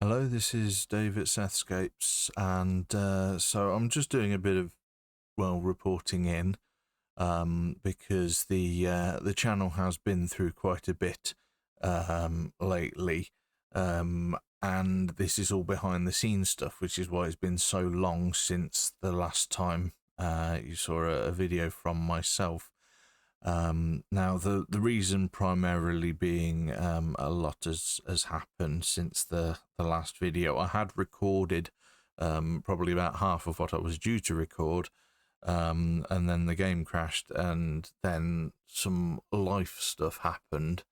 Hello, this is Dave at Sethscapes, and so I'm just doing a bit of reporting in because the channel has been through quite a bit lately, and this is all behind the scenes stuff, which is why it's been so long since the last time you saw a video from myself. Now, the reason primarily being a lot has happened since the last video. I had recorded probably about half of what I was due to record, and then the game crashed, and then some life stuff happened,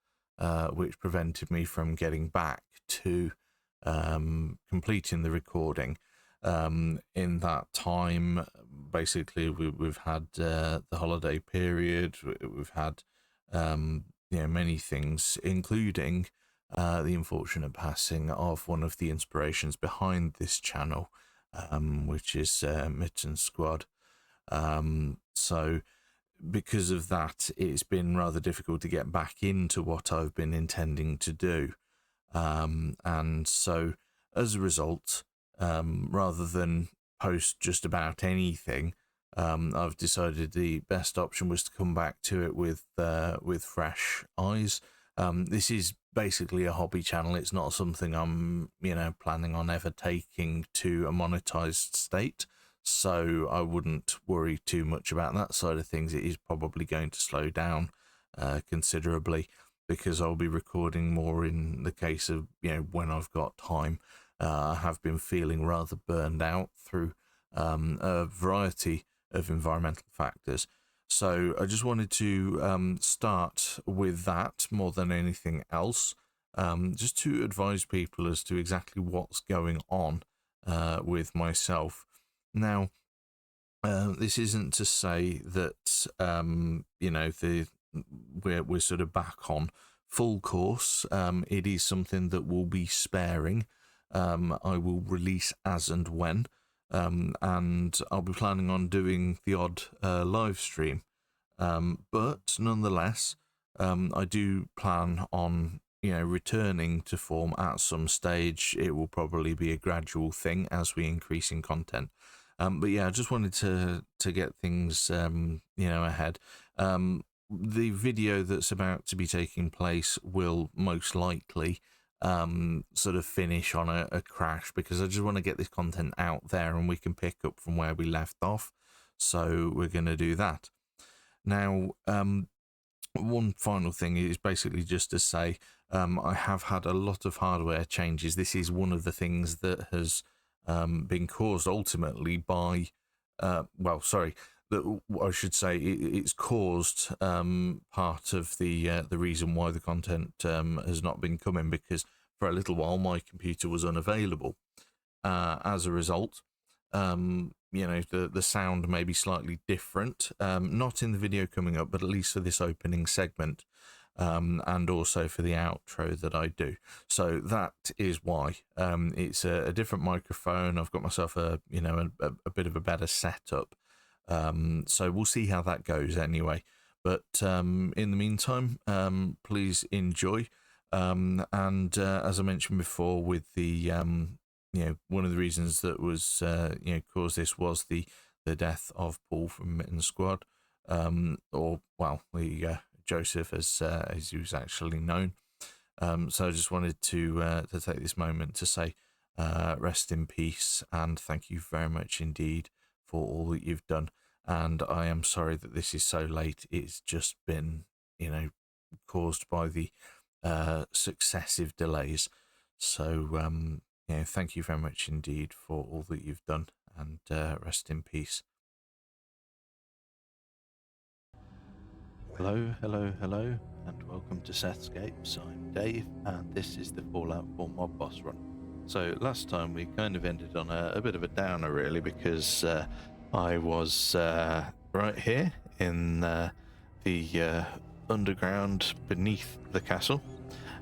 which prevented me from getting back to completing the recording. In that time, basically, we've had the holiday period. We've had many things, including the unfortunate passing of one of the inspirations behind this channel, which is Mitten Squad. So because of that, it's been rather difficult to get back into what I've been intending to do. And so as a result, rather than post just about anything, I've decided the best option was to come back to it with fresh eyes. This is basically a hobby channel. It's not something I'm planning on ever taking to a monetized state. So I wouldn't worry too much about that side of things. It is probably going to slow down considerably because I'll be recording more in the case of when I've got time. I have been feeling rather burned out through a variety of environmental factors. So I just wanted to start with that more than anything else, just to advise people as to exactly what's going on with myself. Now, this isn't to say that we're sort of back on full course. It is something that will be sparing. I will release as and when, and I'll be planning on doing the odd live stream. But nonetheless, I do plan on returning to form at some stage. It will probably be a gradual thing as we increase in content. But yeah, I just wanted to get things ahead. The video that's about to be taking place will most likely sort of finish on a crash, because I just want to get this content out there and we can pick up from where we left off. So we're going to do that. Now, one final thing is basically just to say I have had a lot of hardware changes. This is one of the things that has been caused ultimately by, that I should say it's caused part of the reason why the content has not been coming, because for a little while my computer was unavailable. As a result, the sound may be slightly different, not in the video coming up, but at least for this opening segment, and also for the outro that I do. So that is why it's a different microphone. I've got myself a bit of a better setup. So we'll see how that goes anyway. But in the meantime, please enjoy. And as I mentioned before, with the one of the reasons that was caused this was the death of Paul from Mitten Squad, or well, the Joseph as he was actually known. So I just wanted to take this moment to say rest in peace, and thank you very much indeed for all that you've done. And I am sorry that this is so late. It's just been caused by the successive delays. So thank you very much indeed for all that you've done, and rest in peace. Hello, hello, hello, and welcome to Sethscapes. I'm Dave, and this is the Fallout 4 Mob Boss Run. So last time we kind of ended on a bit of a downer, really, because I was right here in the underground beneath the castle,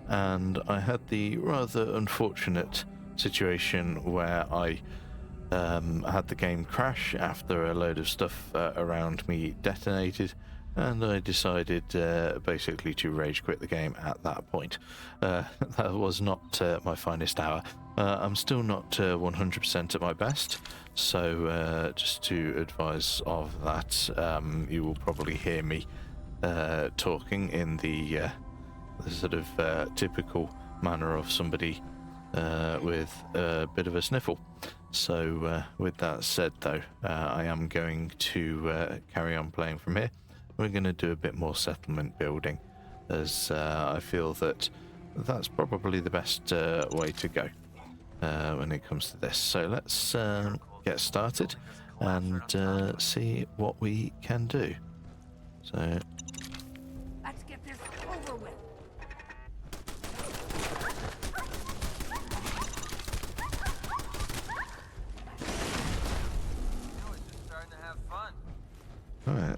and I had the rather unfortunate situation where I had the game crash after a load of stuff around me detonated, and I decided basically to rage quit the game at that point. That was not my finest hour. I'm still not 100% at my best, so just to advise of that, you will probably hear me talking in the sort of typical manner of somebody with a bit of a sniffle. So with that said though, I am going to carry on playing from here. We're going to do a bit more settlement building, as I feel that that's probably the best way to go when it comes to this. So let's get started and see what we can do. So let's get this over with. Starting to have fun. all right.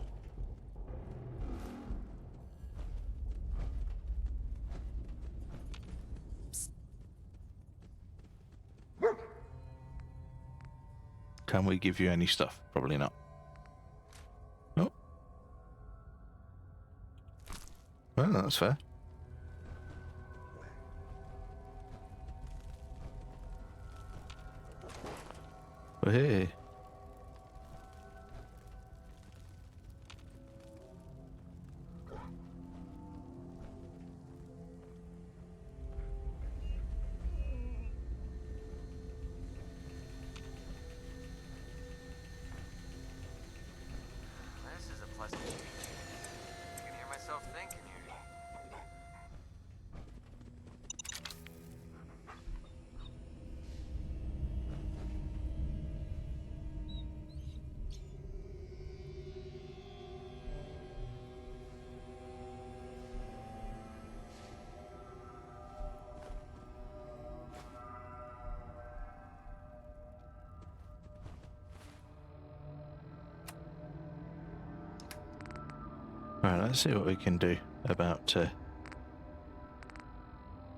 Can we give you any stuff? Probably not. Oh. Well, that's fair. Well, hey. This is a pleasant change. I can hear myself thinking here. Right, let's see what we can do about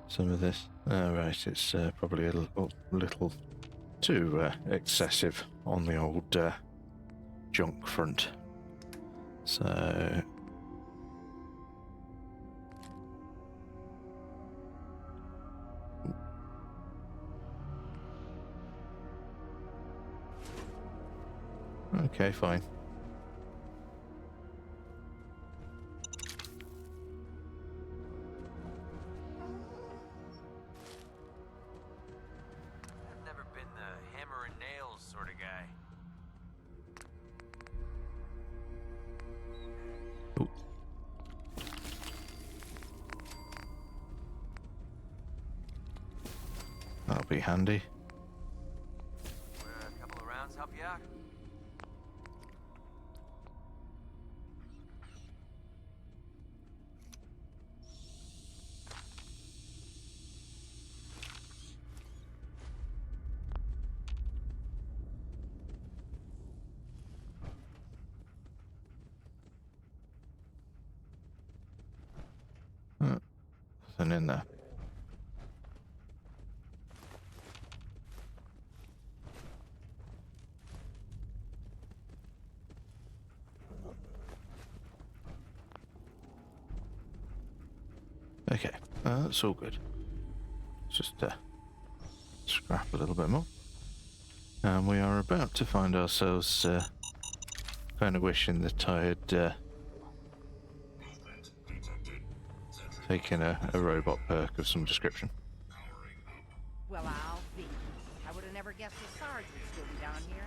some of this. Right, it's probably a little too excessive on the old junk front. So okay, fine. I've never been the hammer and nails sort of guy. Ooh. That'll be handy. Would a couple of rounds help you out? Nothing in there. Okay, that's all good. Let's just scrap a little bit more. And we are about to find ourselves kind of wishing that I had taken a robot perk of some description. Well, I'll be. I would have never guessed the Sarge would still be down here.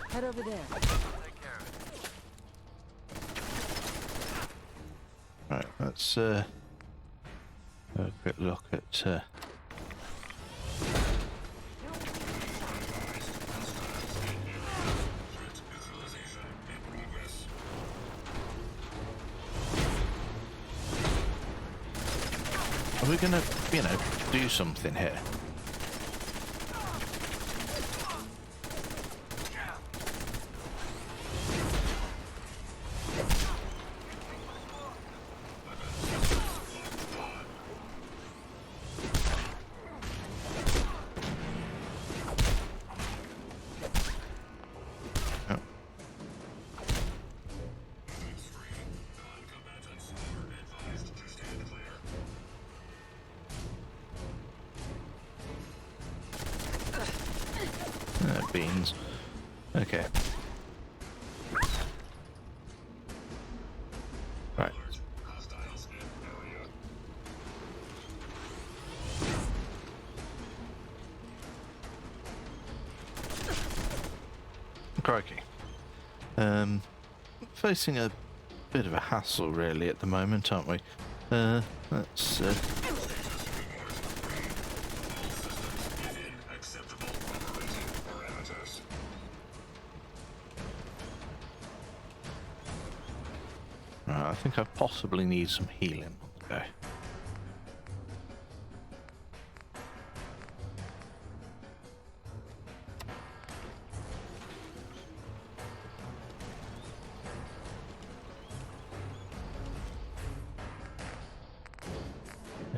Head over there. Take care of it. Right, let's have a quick look at are we gonna, you know, do something here? beans. Okay. Right. Crikey. Facing a bit of a hassle really at the moment, aren't we? Let's Right, I think I possibly need some healing on the go.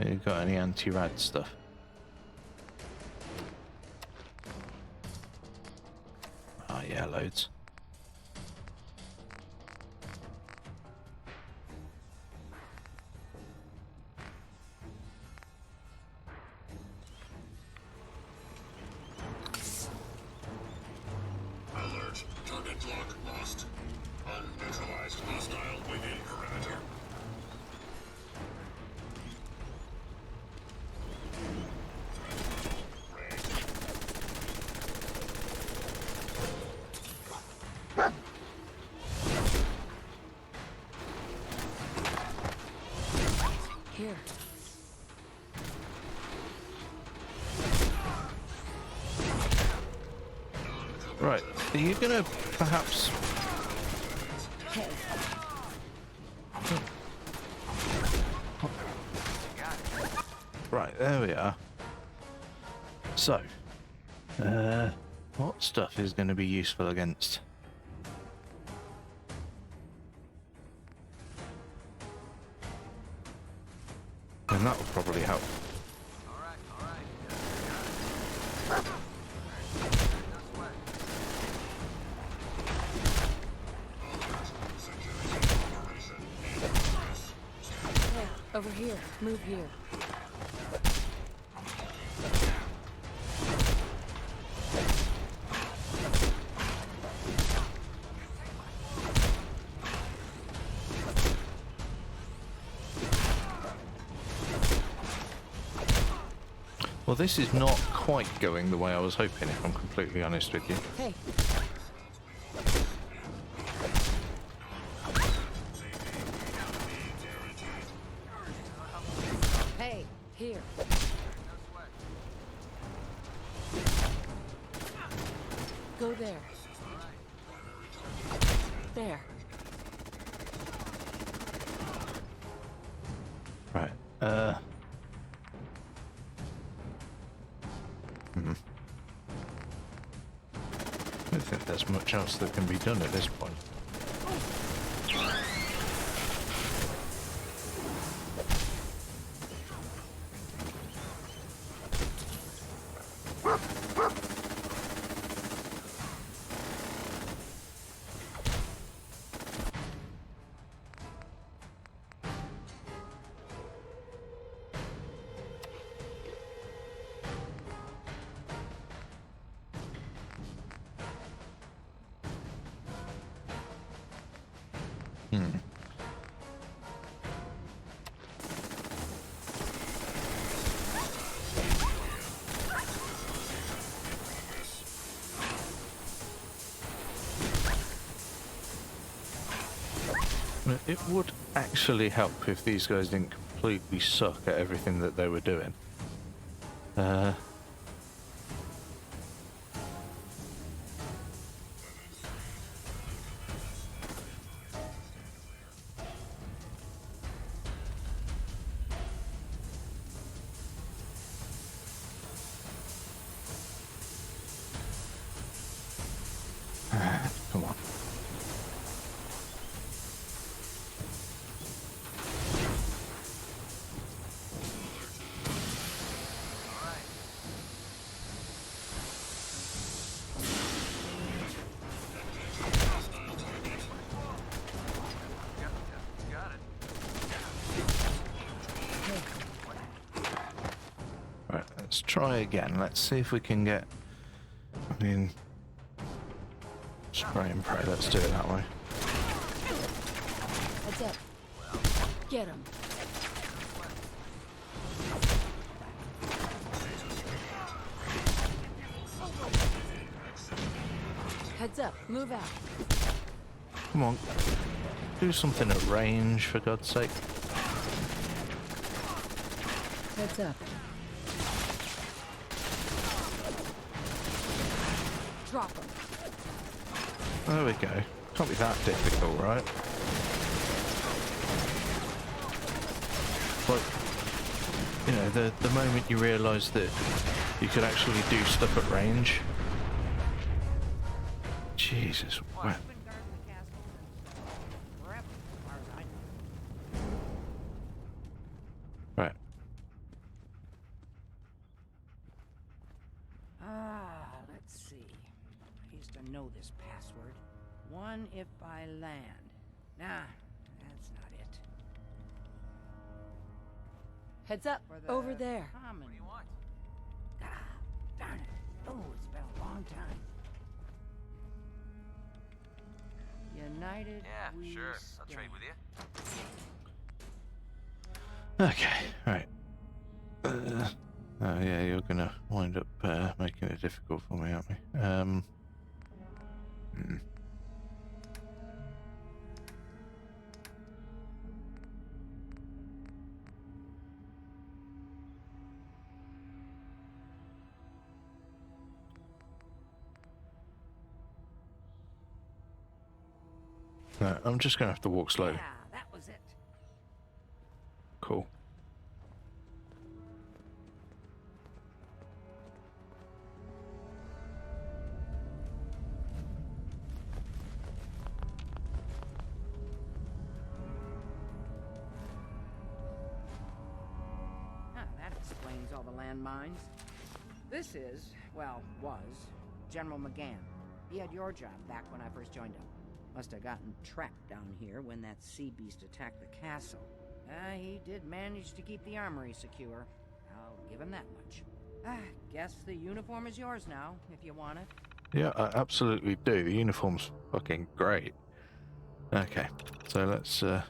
You got any anti-rad stuff? Oh yeah, loads. Alert. Target lock lost. Unneutralized hostile within perimeter. Here. Right, are you gonna perhaps... Hey. Right, there we are. So, what stuff is going to be useful against? And that will probably help. Alright, alright. Got it. No sweat. Security operation in progress. Hey, over here. Move here. Well, this is not quite going the way I was hoping, if I'm completely honest with you. Hey. Hey, here. No sweat. Go there. There. Right, I don't think there's much else that can be done at this point. It would actually help if these guys didn't completely suck at everything that they were doing. Come on. Got it. Right, let's try again. Let's see if we can get... I mean, Spray and pray, let's do it that way. Heads up. Get him. Heads up. Move out. Come on. Do something at range, for God's sake. Heads up. Drop him. There we go. Can't be that difficult, right? But, you know, the moment you realise that you could actually do stuff at range. Jesus, Well, wow. I've been guarding the castle since forever, as far as I know. Right. Let's see. I used to know this password. One if I land. Nah, that's not it. Heads up. For the Over there. Common. What do you want? Ah, darn it. Oh, it's been a long time. United Yeah, we sure. I'll stand. trade with you. Okay, right. Oh yeah, you're gonna wind up making it difficult for me, aren't we? No, I'm just gonna have to walk slowly. Yeah, that was it. Cool. That explains all the landmines. This is, well, was, General McGann. He had your job back when I first joined him. Must have gotten trapped down here when that sea beast attacked the castle. He did manage to keep the armory secure. I'll give him that much. Guess the uniform is yours now, if you want it. Yeah, I absolutely do. The uniform's fucking great. Okay, so let's oh,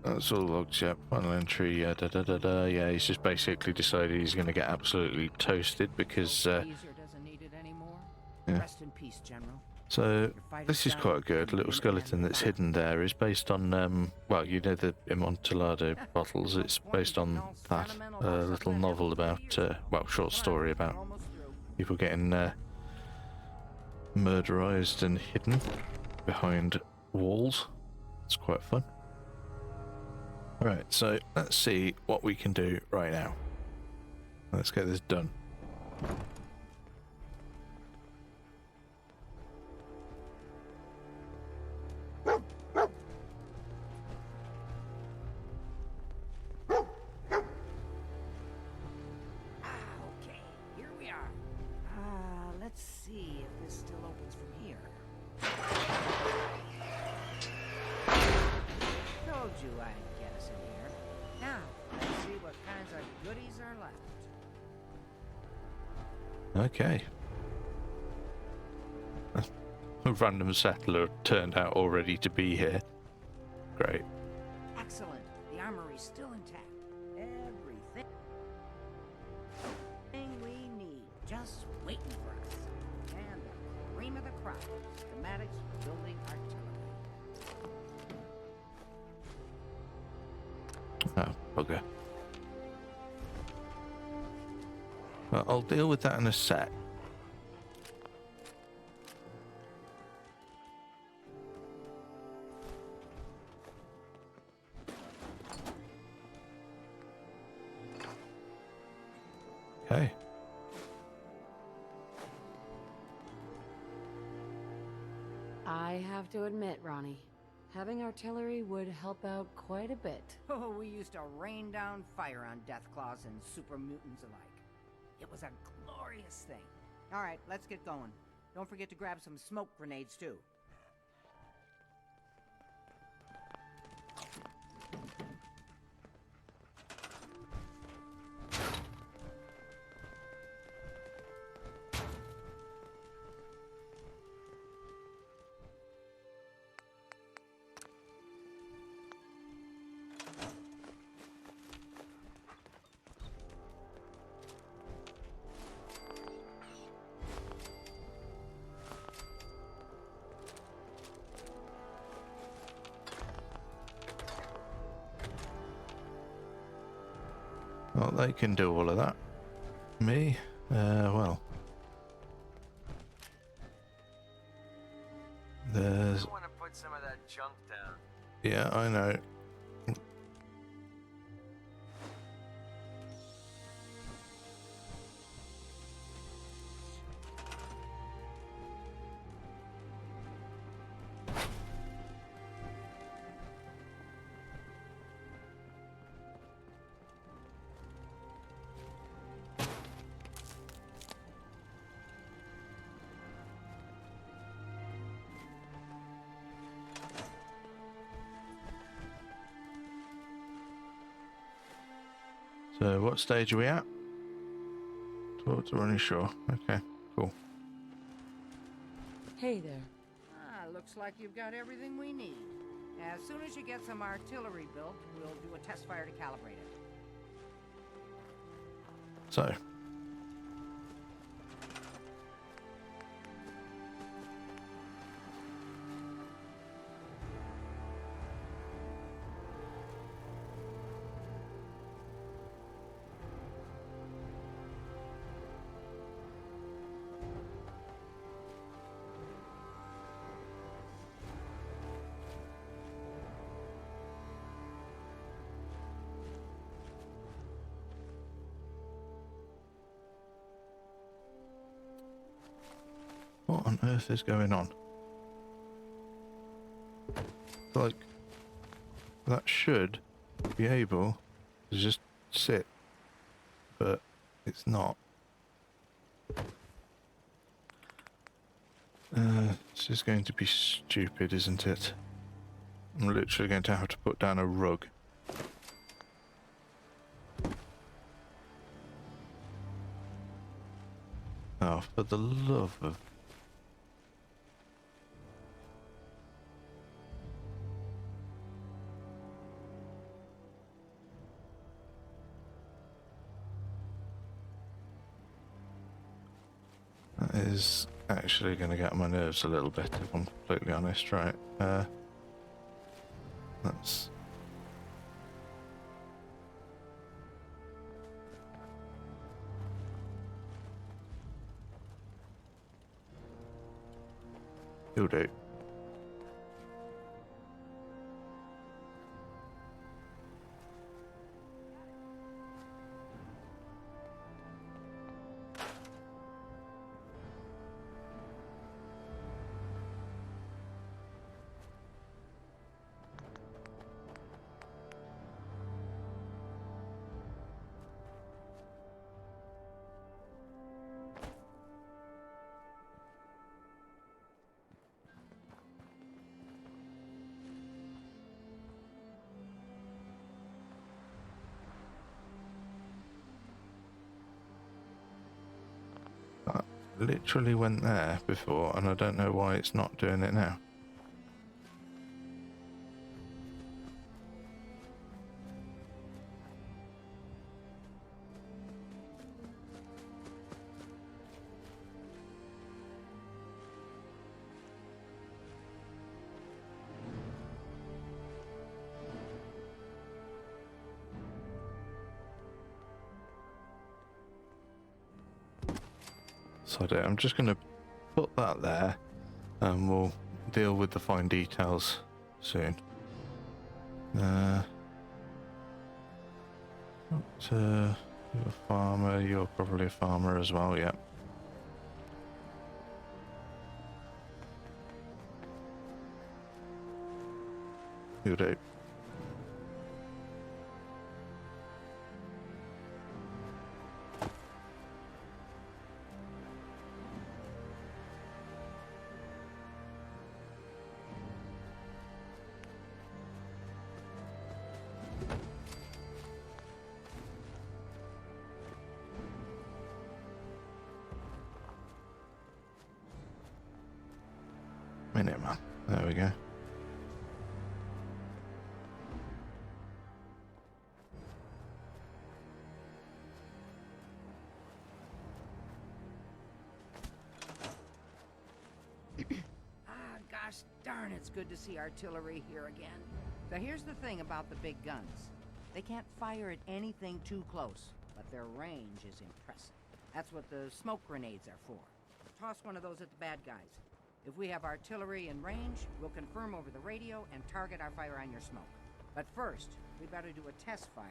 that's all logs, yep. Final entry, yeah, yeah, he's just basically decided he's going to get absolutely toasted because, Caesar doesn't need it anymore. yeah. Rest in peace, General. so this is quite good. A little skeleton that's hidden there is based on, well, you know the Amontillado bottles. It's based on that little novel about, well, short story about people getting murderized and hidden behind walls. It's quite fun. Right, so let's see what we can do right now. Let's get this done. Okay, here we are. Let's see if this still opens from here. Told you I'd get us in here. Now, let's see what kinds of goodies are left. Okay. A random settler turned out already to be here. Great. Excellent. The armory's still intact. Everything we need, just waiting for us. And the cream of the crop, schematics for building artillery. Oh, bugger. Well, I'll deal with that in a sec. Okay. I have to admit, Ronnie, having artillery would help out quite a bit. Oh, we used to rain down fire on Deathclaws and super mutants alike. It was a glorious thing. All right, let's get going. Don't forget to grab some smoke grenades, too. Well, they can do all of that. Me? Well. There's... I want to put some of that junk down. Yeah, I know. So what stage are we at? Towards running shore. Okay, cool. Hey there. Looks like you've got everything we need. As soon as you get some artillery built, we'll do a test fire to calibrate it. So. What on earth is going on? Like, that should be able to just sit, but it's not. This is going to be stupid, isn't it? I'm literally going to have to put down a rug. Oh, for the love of... That is actually going to get on my nerves a little bit, if I'm completely honest, right? That's... You'll do. That literally went there before, and I don't know why it's not doing it now. So I'm just going to put that there, and we'll deal with the fine details soon. You're a farmer, you're probably a farmer as well, yeah. You do. Minuteman. There we go. Gosh darn, it's good to see artillery here again. So here's the thing about the big guns. They can't fire at anything too close, but their range is impressive. That's what the smoke grenades are for. Toss one of those at the bad guys. If we have artillery in range, we'll confirm over the radio and target our fire on your smoke. But first, we better do a test fire.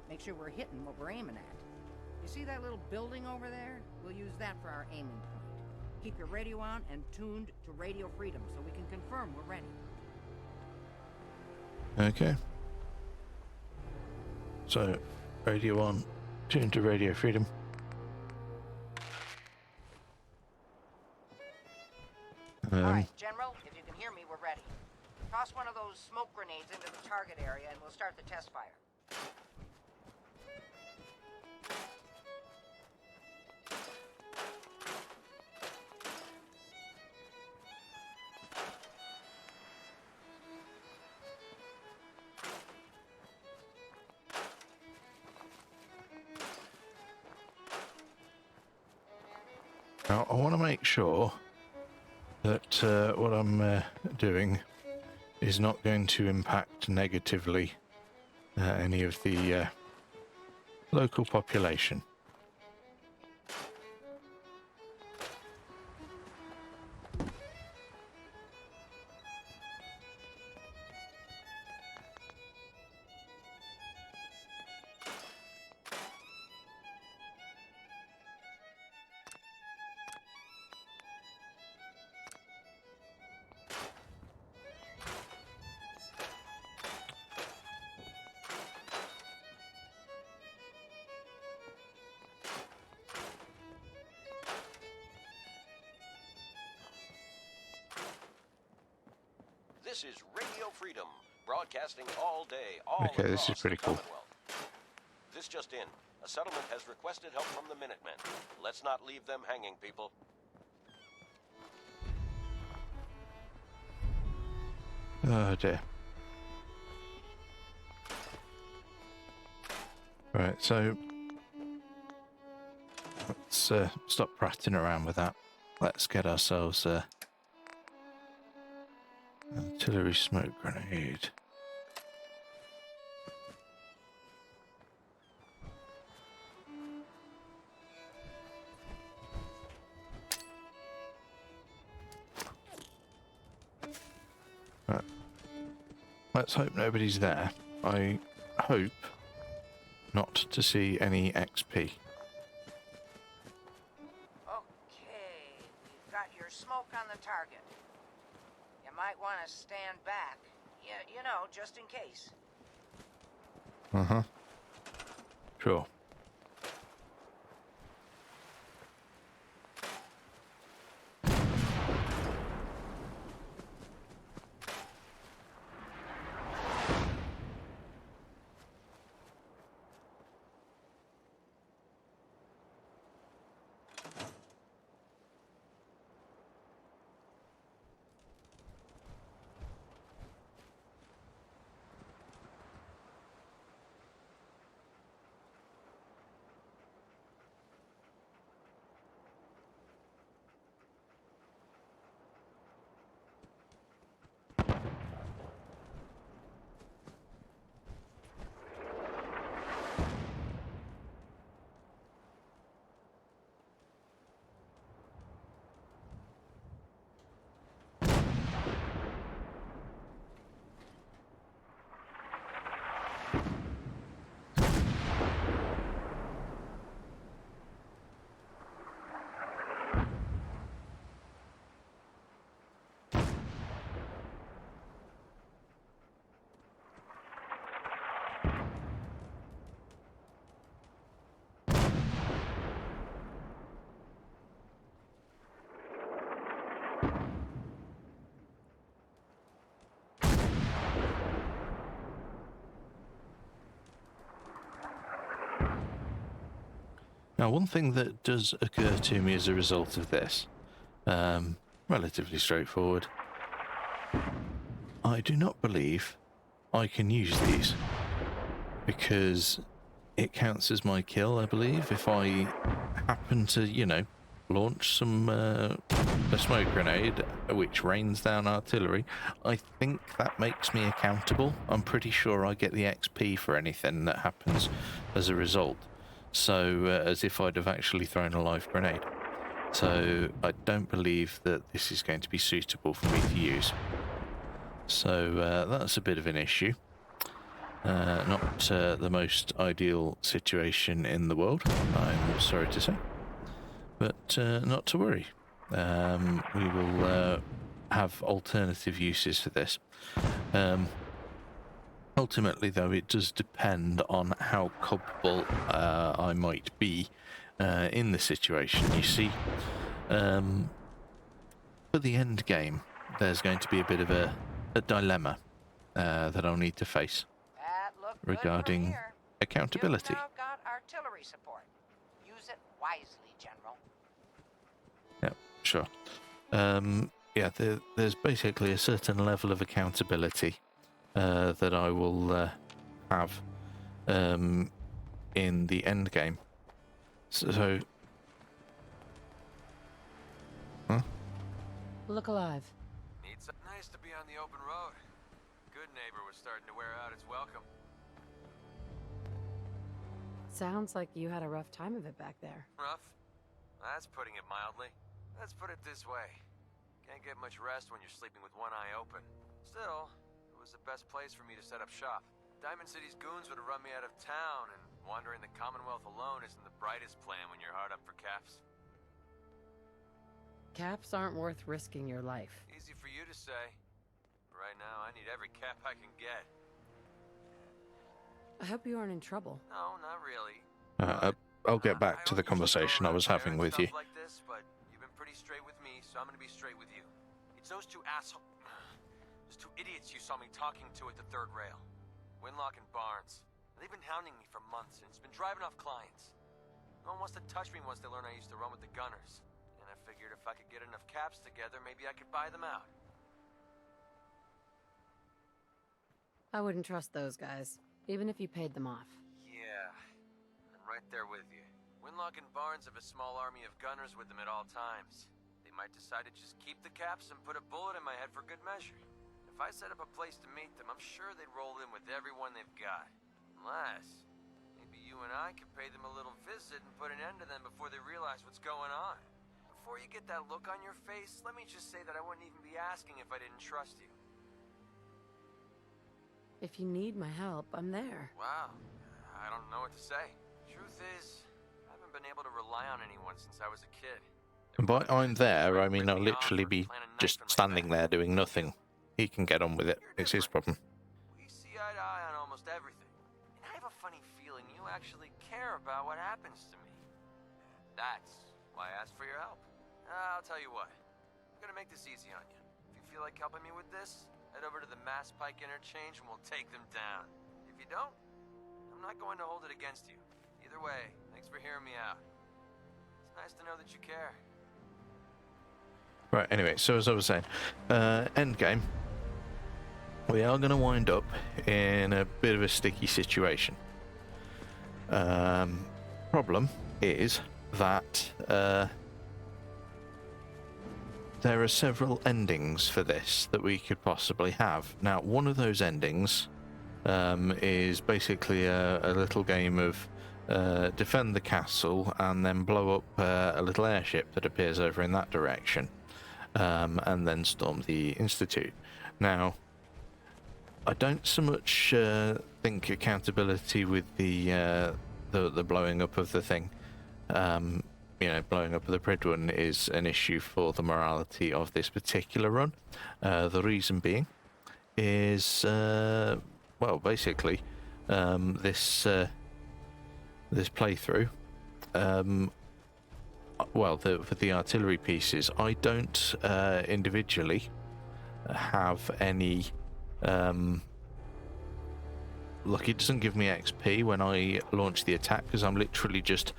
Make sure we're hitting what we're aiming at. You see that little building over there? We'll use that for our aiming point. Keep your radio on and tuned to Radio Freedom so we can confirm we're ready. Okay. So, radio on, tune to Radio Freedom. All right, General, if you can hear me, we're ready. Toss one of those smoke grenades into the target area and we'll start the test fire. Now, I want to make sure that what I'm doing is not going to impact negatively any of the local population. This is Radio Freedom, broadcasting all day, all Okay, this across is pretty the cool. Commonwealth. This just in. A settlement has requested help from the Minutemen. Let's not leave them hanging, people. Oh dear. Right, so let's stop prattling around with that. Let's get ourselves artillery smoke grenade. Right. Let's hope nobody's there. I hope not to see any XP. Okay, we've got your smoke on the target. You might want to stand back. You know, just in case. Uh-huh. Sure. Now, one thing that does occur to me as a result of this, relatively straightforward, I do not believe I can use these because it counts as my kill, I believe, if I happen to, you know, launch some a smoke grenade, which rains down artillery, I think that makes me accountable. I'm pretty sure I get the XP for anything that happens as a result. So, as if I'd have actually thrown a live grenade. So, I don't believe that this is going to be suitable for me to use. So, that's a bit of an issue. Not the most ideal situation in the world, I'm sorry to say. But not to worry. We will have alternative uses for this. Ultimately, though, it does depend on how culpable I might be in the situation. You see, for the end game, there's going to be a bit of a dilemma that I'll need to face That looked good regarding from here. accountability. You've now got artillery support. Use it wisely, General. Yeah, sure. Yeah, there's basically a certain level of accountability that I will have in the end game. So, huh? Look alive. Need some nice to be on the open road. Good neighbor was starting to wear out its welcome. Sounds like you had a rough time of it back there. Rough? That's putting it mildly. Let's put it this way. Can't get much rest when you're sleeping with one eye open. Still, it was the best place for me to set up shop. Diamond City's goons would have run me out of town, and wandering the Commonwealth alone isn't the brightest plan when you're hard up for caps. Caps aren't worth risking your life. Easy for you to say. Right now, I need every cap I can get. I hope you aren't in trouble. No, not really. I'll get back to the conversation I was having with you. Like this, but you've been pretty straight with me, so I'm gonna be straight with you. It's those two those two idiots you saw me talking to at the third rail. Winlock and Barnes. They've been hounding me for months, and it's been driving off clients. No one wants to touch me once they learn I used to run with the Gunners. And I figured if I could get enough caps together, maybe I could buy them out. I wouldn't trust those guys, even if you paid them off. Yeah, I'm right there with you. Winlock and Barnes have a small army of gunners with them at all times. They might decide to just keep the caps and put a bullet in my head for good measure. If I set up a place to meet them, I'm sure they'd roll in with everyone they've got. Unless, maybe you and I could pay them a little visit and put an end to them before they realize what's going on. Before you get that look on your face, let me just say that I wouldn't even be asking if I didn't trust you. If you need my help, I'm there. Wow, I don't know what to say. Truth is, I haven't been able to rely on anyone since I was a kid. And by I'm there, I mean I'll literally be just standing there doing nothing. He can get on with it. It's his problem. We see eye to eye on almost everything. And I have a funny feeling you actually care about what happens to me. That's why I asked for your help. I'll tell you what. I'm gonna make this easy on you. If you feel like helping me with this, head over to the Mass Pike interchange and we'll take them down. If you don't, I'm not going to hold it against you. Either way, thanks for hearing me out. It's nice to know that you care. Right, anyway, so as I was saying, endgame, we are going to wind up in a bit of a sticky situation. Problem is that there are several endings for this that we could possibly have. Now, one of those endings is basically a little game of defend the castle and then blow up a little airship that appears over in that direction. And then storm the Institute. Now, I don't so much think accountability with the blowing up of the thing, blowing up of the Prid one is an issue for the morality of this particular run. The reason being is, basically, this playthrough. For the artillery pieces, I don't individually have any. It doesn't give me XP when I launch the attack because I'm literally just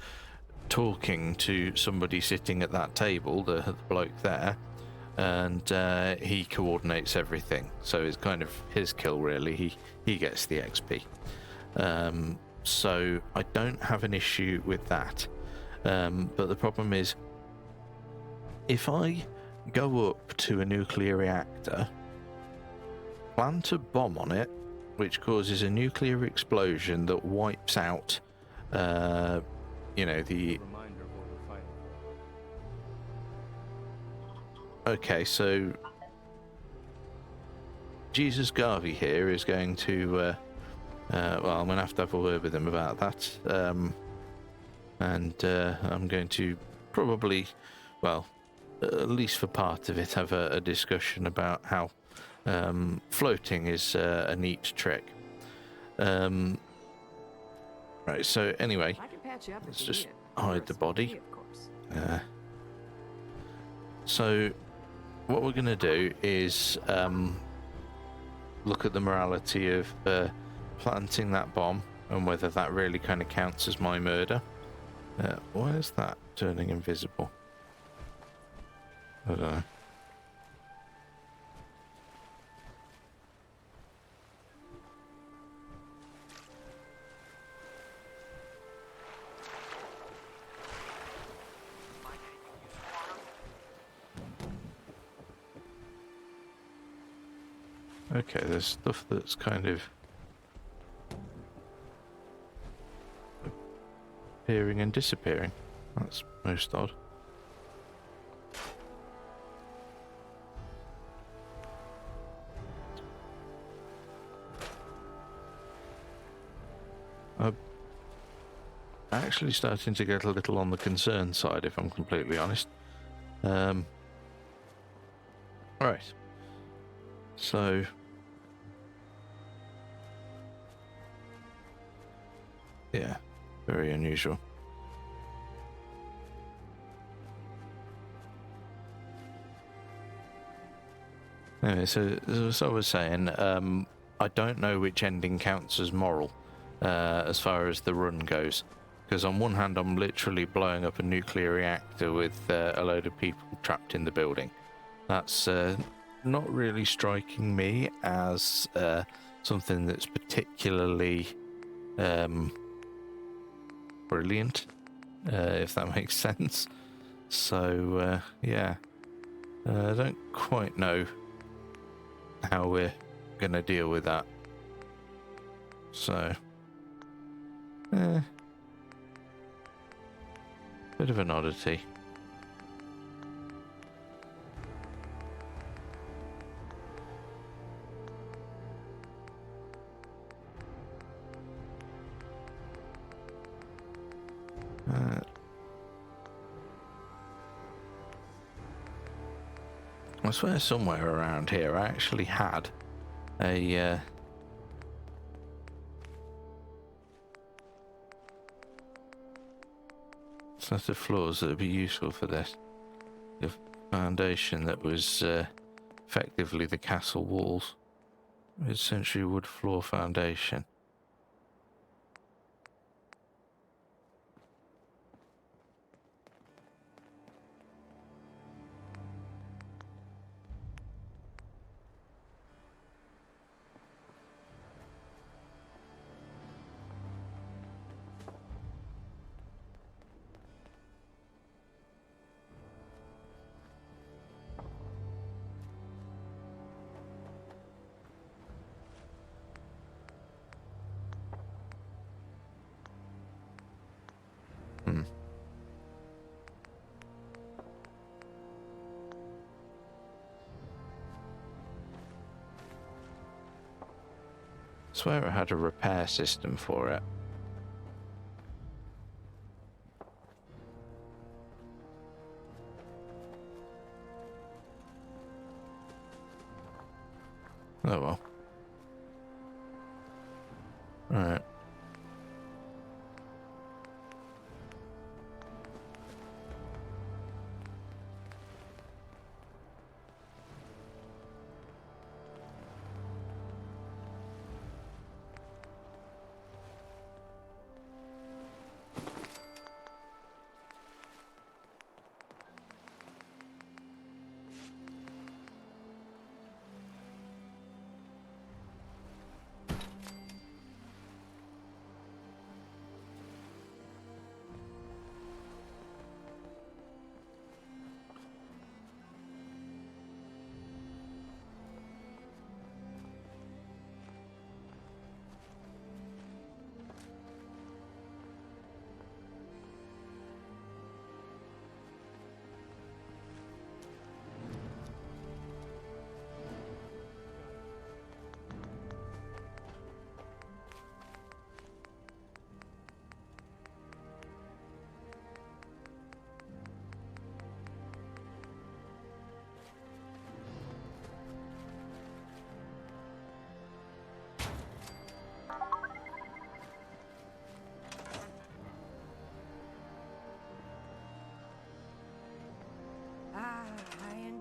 talking to somebody sitting at that table, the bloke there, and he coordinates everything. So it's kind of his kill, really. He gets the XP. So I don't have an issue with that. But the problem is, if I go up to a nuclear reactor, plant a bomb on it, which causes a nuclear explosion that wipes out, you know, the... Reminder of what we're fighting for. Okay, so Jesus Garvey here is going to, well, I'm going to have a word with him about that. And I'm going to probably, well, at least for part of it, have a discussion about how floating is a neat trick. Right, so anyway, I can patch you up if let's you just need it. hide the body. Of course. So what we're going to do is look at the morality of planting that bomb and whether that really kind of counts as my murder. Why is that turning invisible? I don't know. Okay, there's stuff that's kind of appearing and disappearing. That's most odd. I'm actually starting to get a little on the concern side, if I'm completely honest. Right. So... yeah, very unusual. Anyway, so as I was saying, I don't know which ending counts as moral as far as the run goes. Because on one hand, I'm literally blowing up a nuclear reactor with a load of people trapped in the building. That's not really striking me as something that's particularly brilliant, if that makes sense. So, yeah. I don't quite know how we're going to deal with that. So, bit of an oddity. I swear somewhere around here I actually had a set of floors that would be useful for this. The foundation that was effectively the castle walls. Mid-century wood floor foundation. I swear it had a repair system for it. Oh well. Alright.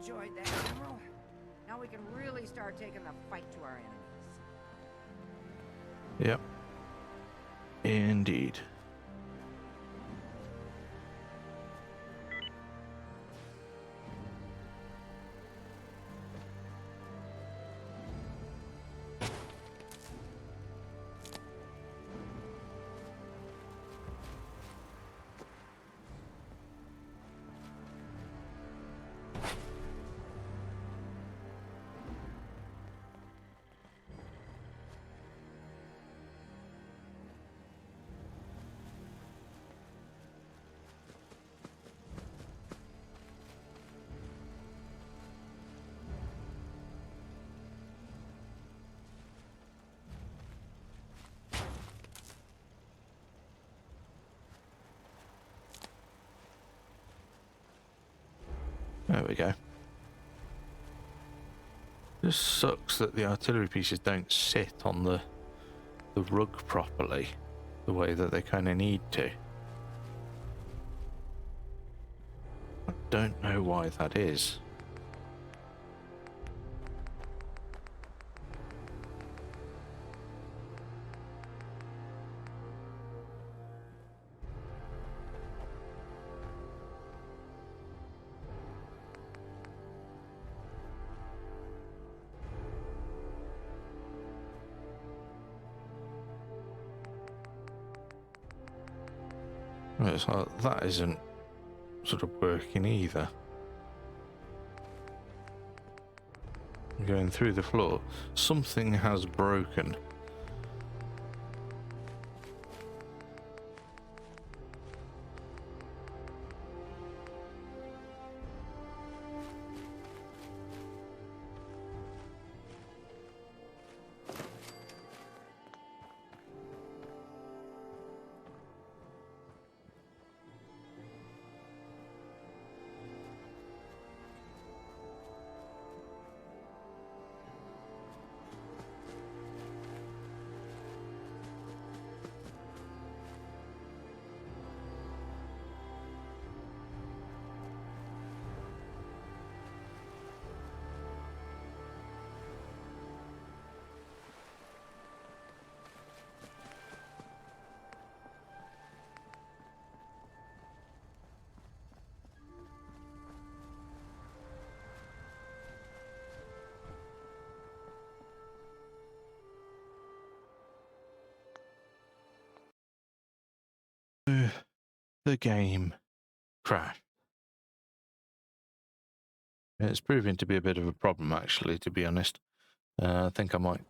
enjoyed that, General. Now we can really start taking the fight to our enemies. Yep. Indeed. There we go. Just sucks that the artillery pieces don't sit on the rug properly, the way that they kind of need to. I don't know why that is. It's like, that isn't sort of working either. Going through the floor, something has broken. The game crashed. It's proving to be a bit of a problem, actually, to be honest. I think I might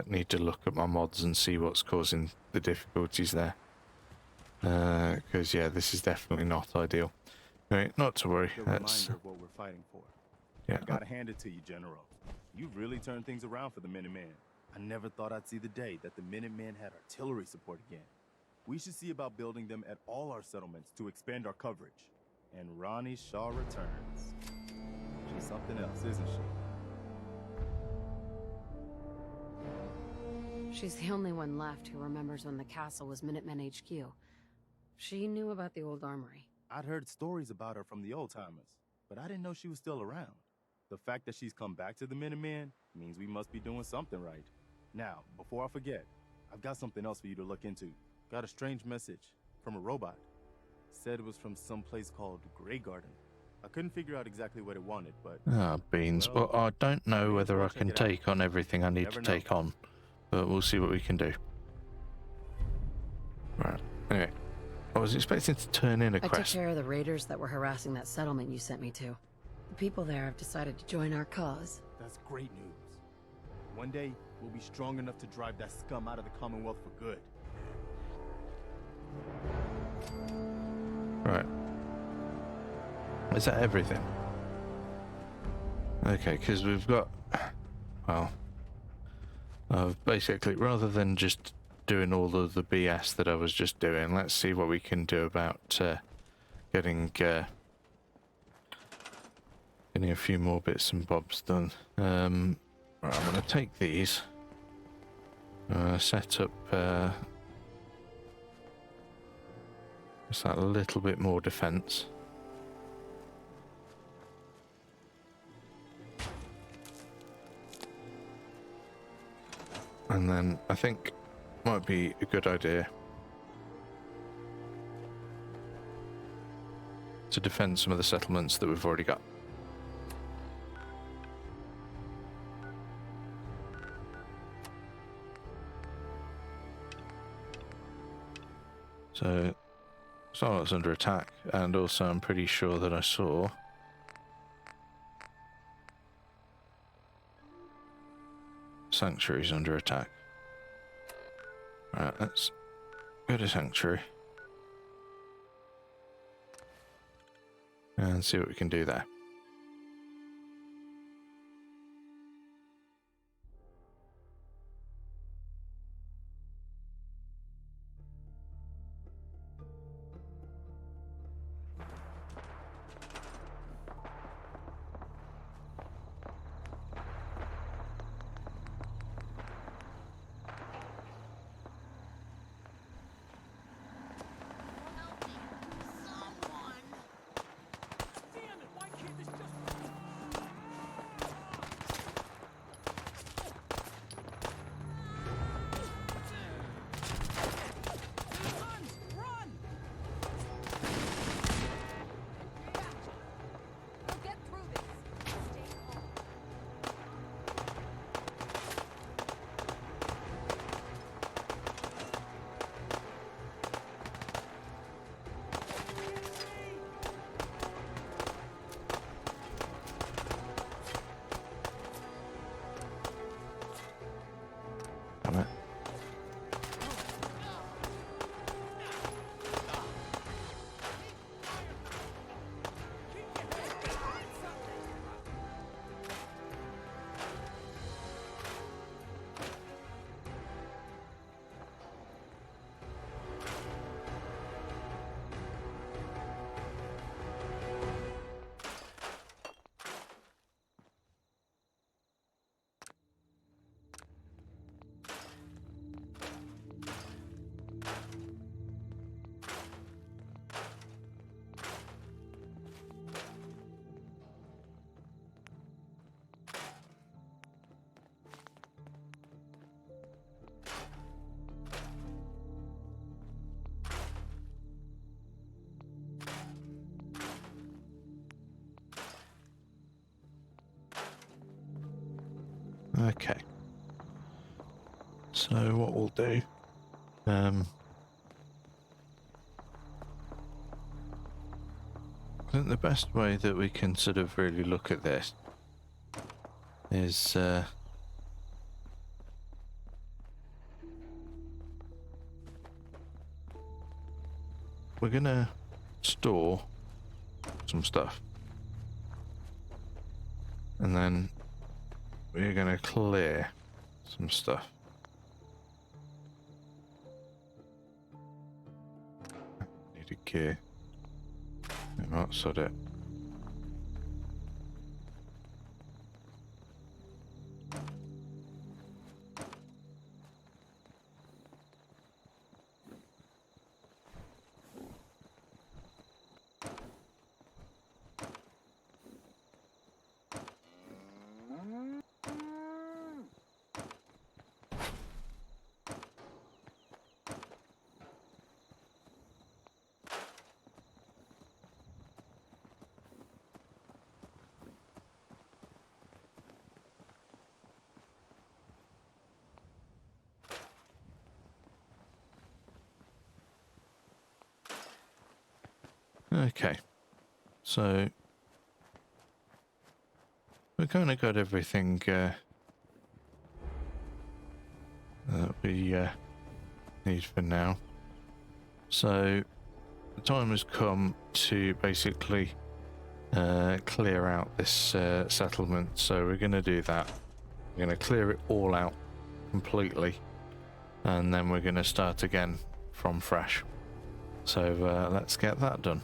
need to look at my mods and see what's causing the difficulties there. Because, yeah, this is definitely not ideal. Anyway, not to worry. The That's, reminder of what we're fighting for. yeah, I gotta hand it to you, General. You've really turned things around for the Minutemen. I never thought I'd see the day that the Minutemen had artillery support again. We should see about building them at all our settlements to expand our coverage. And Ronnie Shaw returns. She's something else, isn't she? She's the only one left who remembers when the castle was Minutemen HQ. She knew about the old armory. I'd heard stories about her from the old-timers, but I didn't know she was still around. The fact that she's come back to the Minutemen means we must be doing something right. Now, before I forget, I've got something else for you to look into. Got a strange message from a robot. Said it was from some place called Grey Garden. I couldn't figure out exactly what it wanted, but... beans. Well, I don't know whether I can take on everything I need to take on, but we'll see what we can do. Right. Anyway, I was expecting to turn in a I took quest. care of the raiders that were harassing that settlement you sent me to. The people there have decided to join our cause. That's great news. One day, we'll be strong enough to drive that scum out of the Commonwealth for good. Right. Is that everything? Okay, because we've got... Well... basically, rather than just doing all of the BS that I was just doing, let's see what we can do about getting a few more bits and bobs done. Right, I'm going to take these. Set up... just that little bit more defense. And then I think might be a good idea to defend some of the settlements that we've already got. So, Starlight's under attack, and also I'm pretty sure that I saw Sanctuary's under attack. Alright, let's go to Sanctuary and see what we can do there. Damn it. Okay. So what we'll do, I think the best way that we can sort of really look at this is we're gonna store some stuff, and then we're gonna clear some stuff. Need a key. Right, sod it. Okay, so we've kind of got everything that we need for now. So the time has come to basically clear out this settlement. So we're going to do that. We're going to clear it all out completely, and then we're going to start again from fresh. So let's get that done.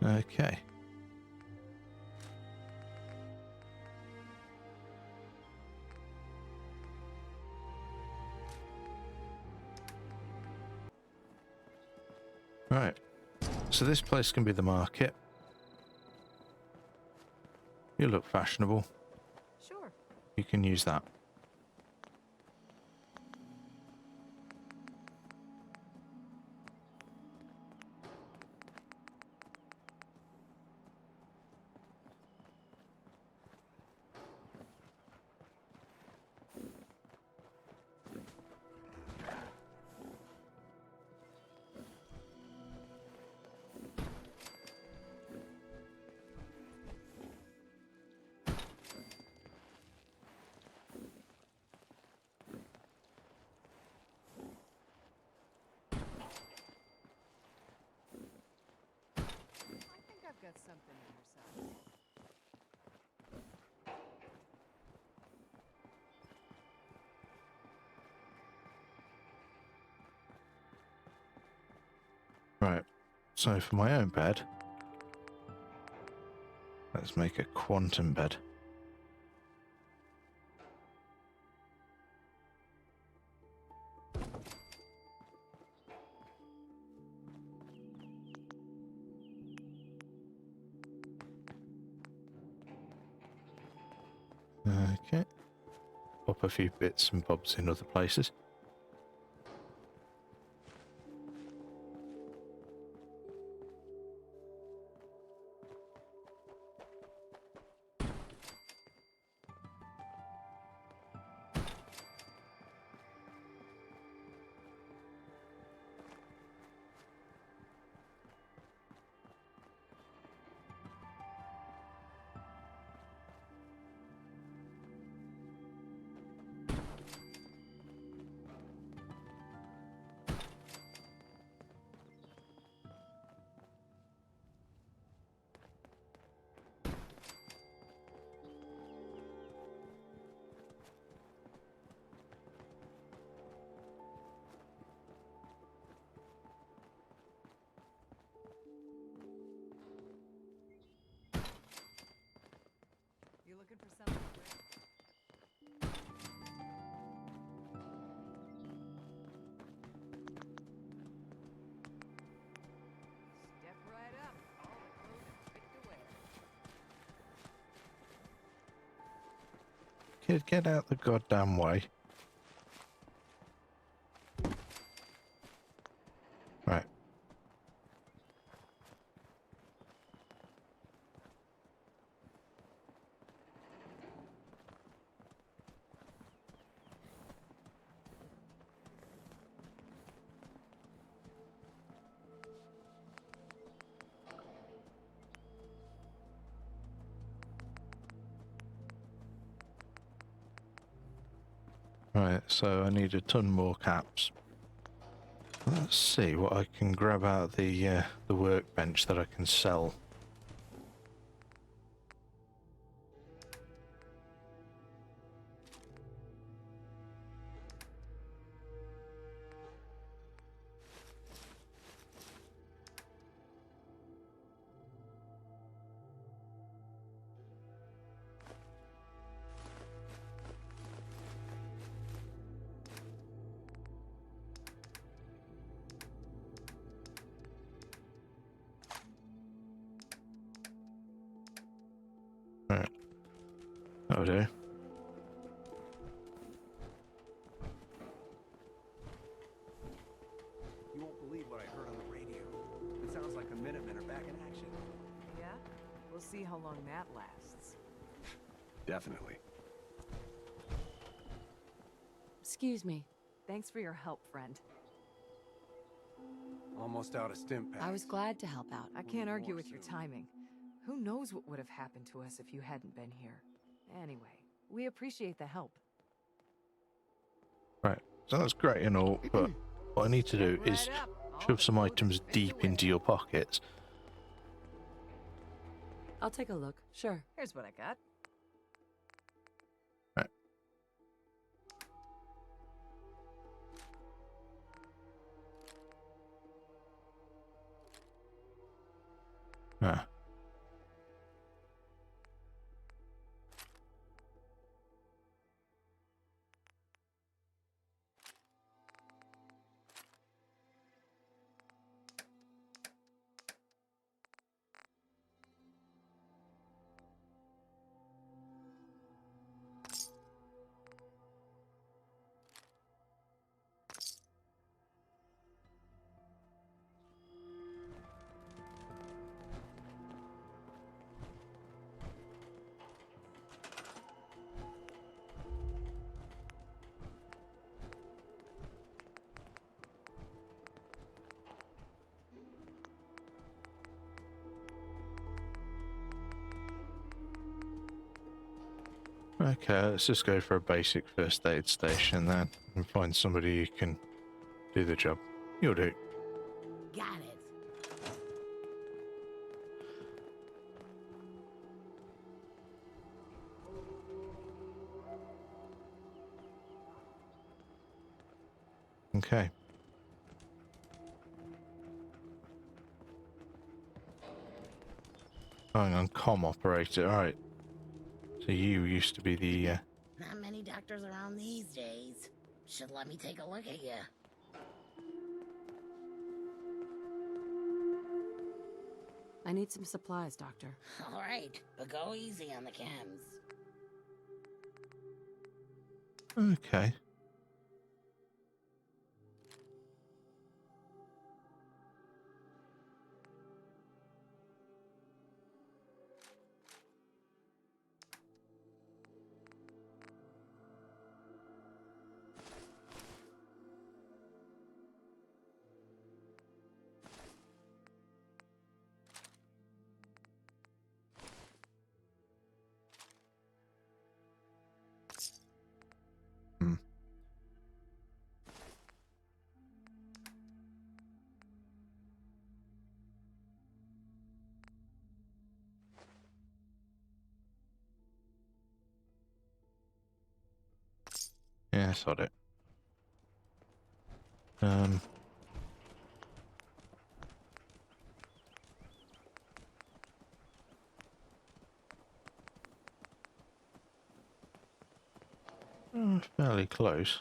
Okay. Right. So this place can be the market. You look fashionable. Sure. You can use that. I think I've got something in your size. Right. So for my own bed, let's make a quantum bed. Okay. Pop a few bits and bobs in other places. You looking for something, Rick? Step right up. All the clothes fit to wear. Kid, get out the goddamn way. Right. Right, so I need a ton more caps. Let's see what I can grab out the workbench that I can sell. Right. That'll do. You won't believe what I heard on the radio. It sounds like the Minutemen are back in action. Yeah? We'll see how long that lasts. Definitely. Excuse me. Thanks for your help, friend. Almost out of stim packs. I was glad to help out. I can't argue more with your soon. timing. Who knows what would have happened to us if you hadn't been here. Anyway, we appreciate the help. Right. So that's great and all, but what I need to do Step is right up. All shove the some clothes items fit to deep wear. into your pockets. I'll take a look. Sure. Here's what I got. Right. Ah. Okay, let's just go for a basic first aid station then and find somebody who can do the job. You'll do. Got it. Okay. Hang on, comm operator. Alright. So you used to be the, Not many doctors around these days. Should let me take a look at you. I need some supplies, Doctor. All right, but go easy on the chems. Okay. Hmm. Yeah, I saw it. Fairly close.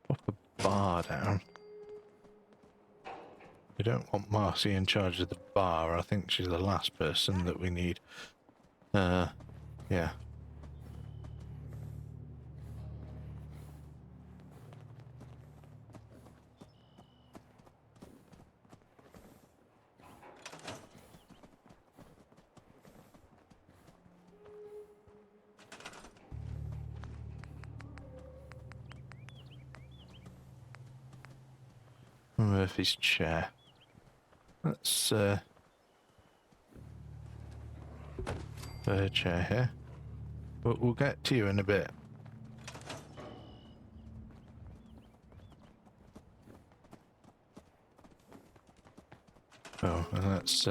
Pop a bar down. We don't want Marcy in charge of the bar. I think she's the last person that we need. Yeah. Murphy's chair. Let's put a chair here. But we'll get to you in a bit. Oh, and that's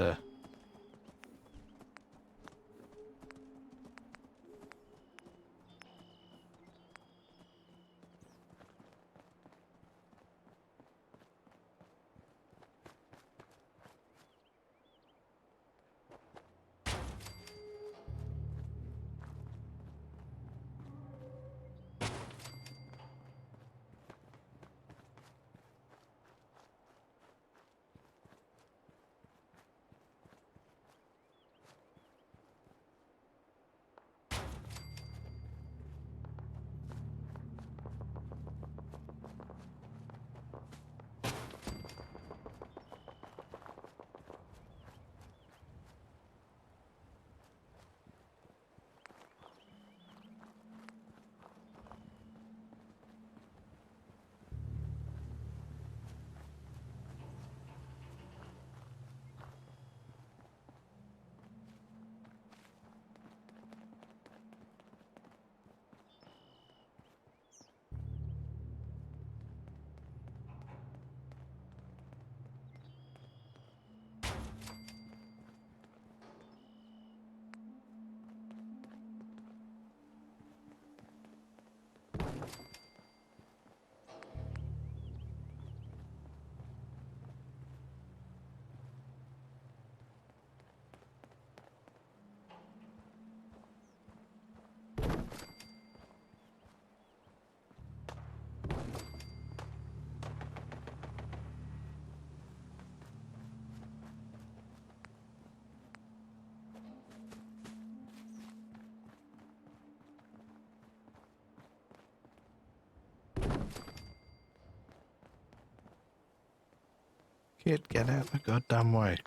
kid, get out the goddamn way.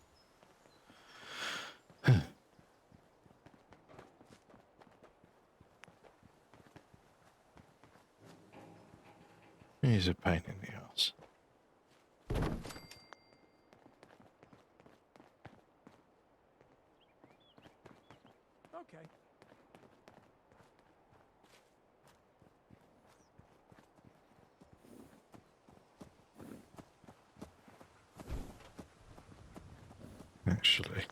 He's a pain in the ass. Okay. Actually.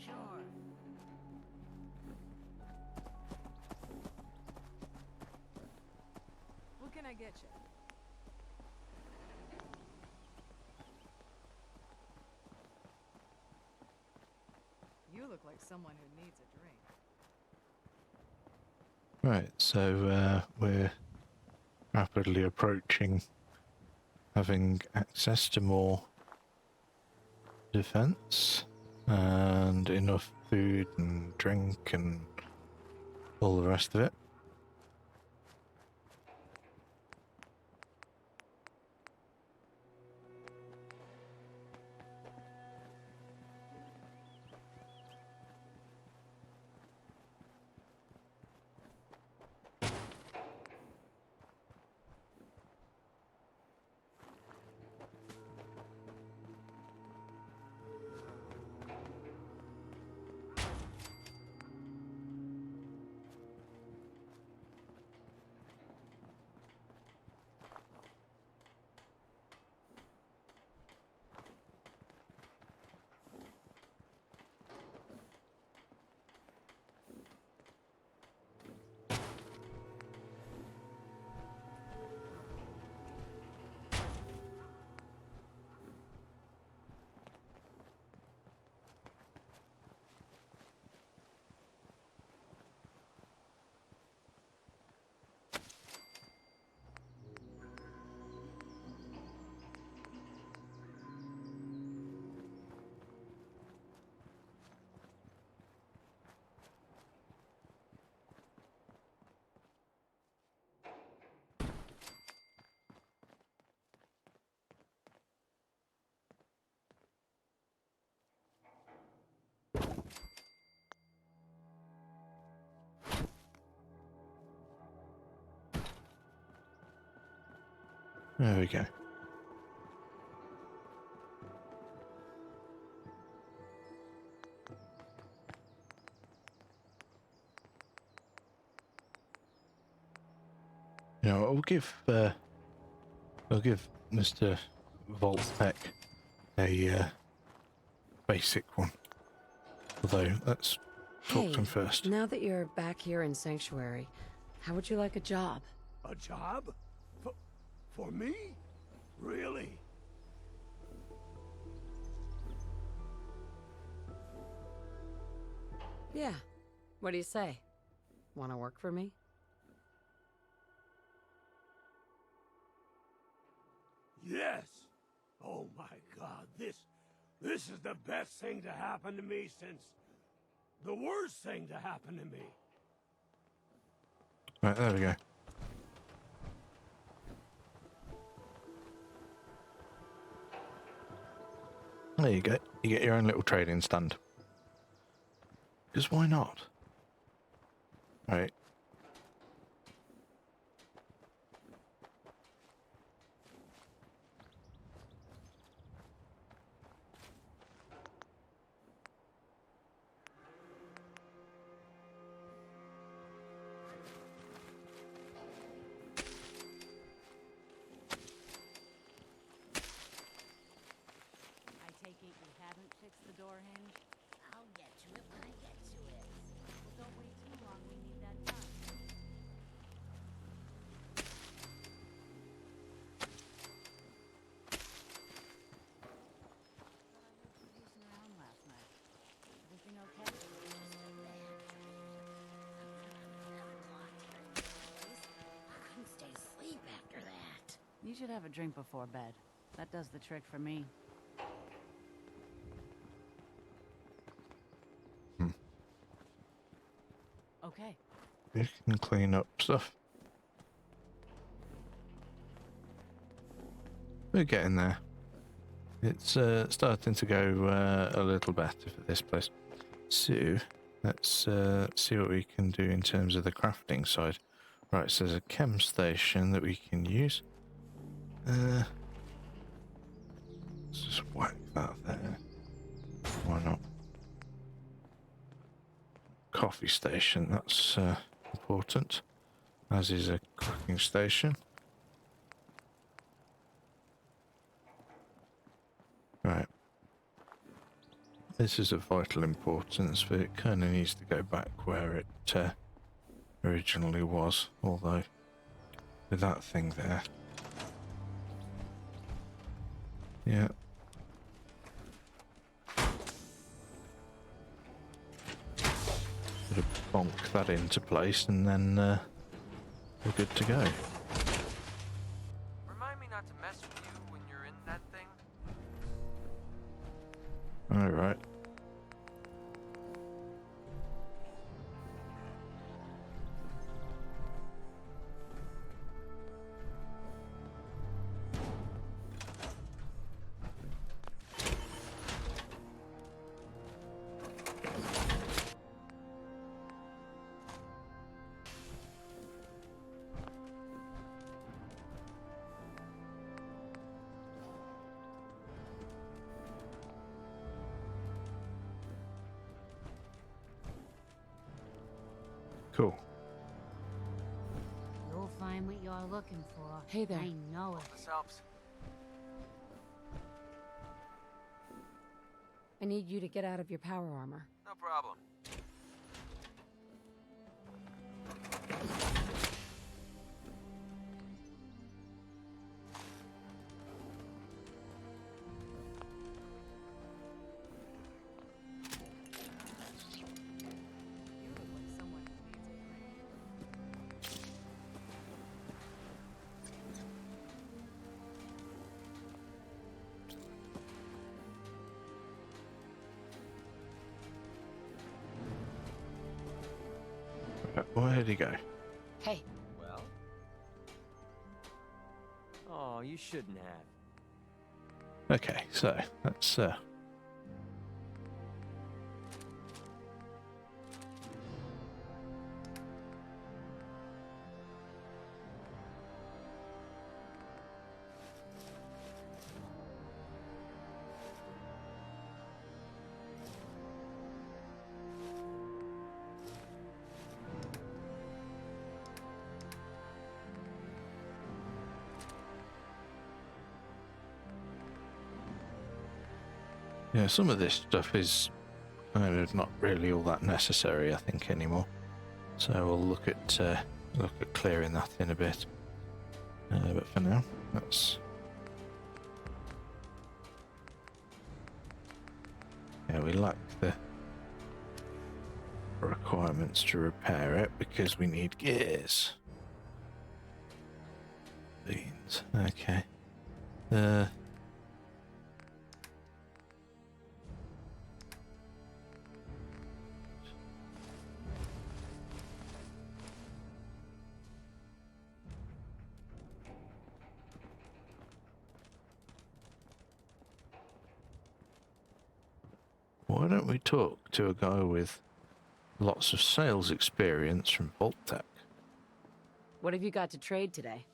Sure. What can I get you? You look like someone who needs a drink. Right, so we're rapidly approaching having access to more defense and enough food and drink and all the rest of it. There we go. You know, I'll give Mr. Voltec a basic one. Although, let's talk to him first. Now that you're back here in Sanctuary, how would you like a job? A job? For me? Really? Yeah. What do you say? Want to work for me? Yes. Oh my God, this is the best thing to happen to me since the worst thing to happen to me. Right, there we go. There you go. You get your own little trading stand. Because why not? Right. I take it you haven't fixed the door hinge? I'll get to it when I get to it. Well, don't wait too long. We need that done. Thought I heard you goosing around last night. Everything okay? I couldn't stay asleep after that. You should have a drink before bed. That does the trick for me. Okay. You can clean up stuff. We're getting there. It's starting to go a little better for this place. So, let's see what we can do in terms of the crafting side. Right, so there's a chem station that we can use. Let's just whack that there. Why not? Coffee station, that's important. As is a cooking station. Right. This is of vital importance, but it kind of needs to go back where it originally was, although with that thing there. Yeah. Sort of bonk that into place and then we're good to go. Remind me not to mess with you when you're in that thing. Alright. Cool. You'll find what you're looking for. Hey there. I know it. This helps. I need you to get out of your power armor. No problem. Where did he go? Hey. Well? Oh, you shouldn't have. Okay, so let's Yeah, some of this stuff is kind of not really all that necessary, I think, anymore. So we'll look at clearing that in a bit. But for now, that's... Yeah, we lack the requirements to repair it because we need gears. Beans. Okay. Why don't we talk to a guy with lots of sales experience from Vault-Tec? What have you got to trade today?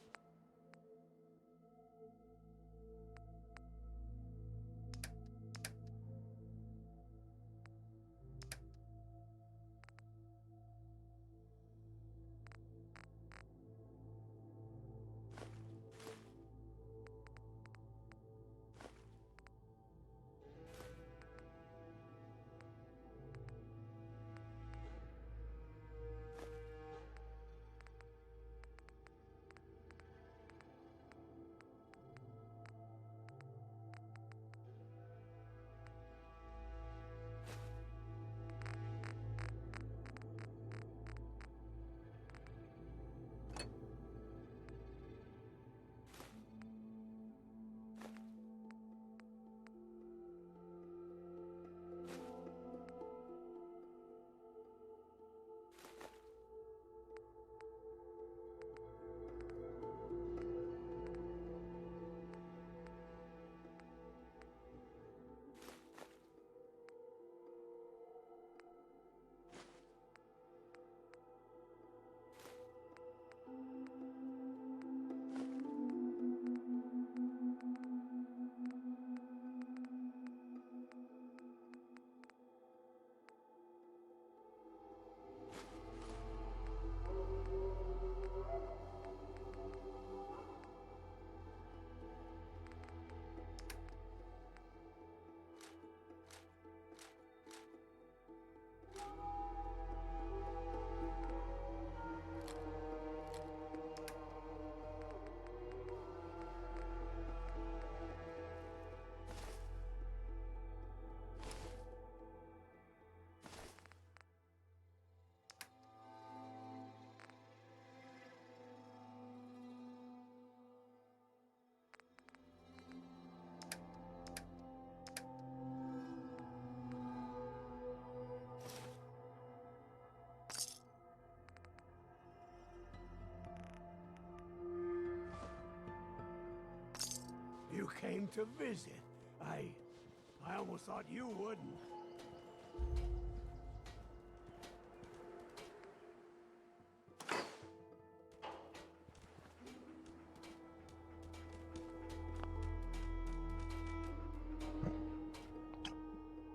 You came to visit. I almost thought you wouldn't.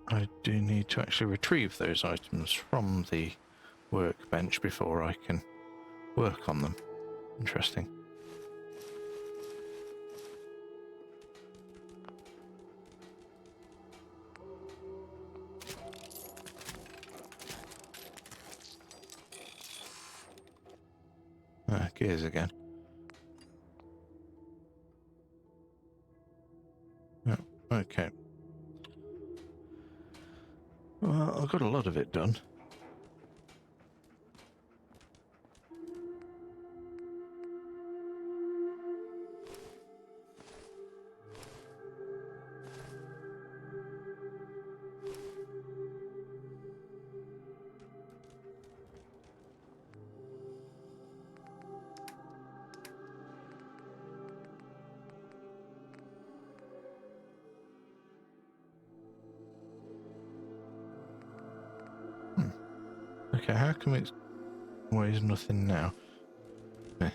I do need to actually retrieve those items from the workbench before I can work on them. Interesting. Gears again. Oh, okay. Well, I've got a lot of it done. Okay, how come it weighs nothing now? Eh.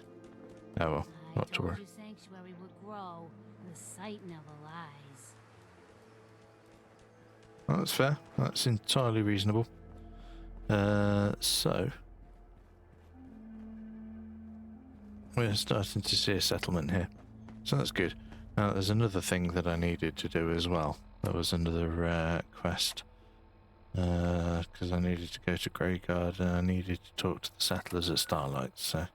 Oh well, not to worry. Sanctuary would grow, the sight never lies. Well, that's fair. That's entirely reasonable. So we're starting to see a settlement here, so that's good. Now there's another thing that I needed to do as well. That was another quest. Because I needed to go to Greyguard and I needed to talk to the settlers at Starlight, so.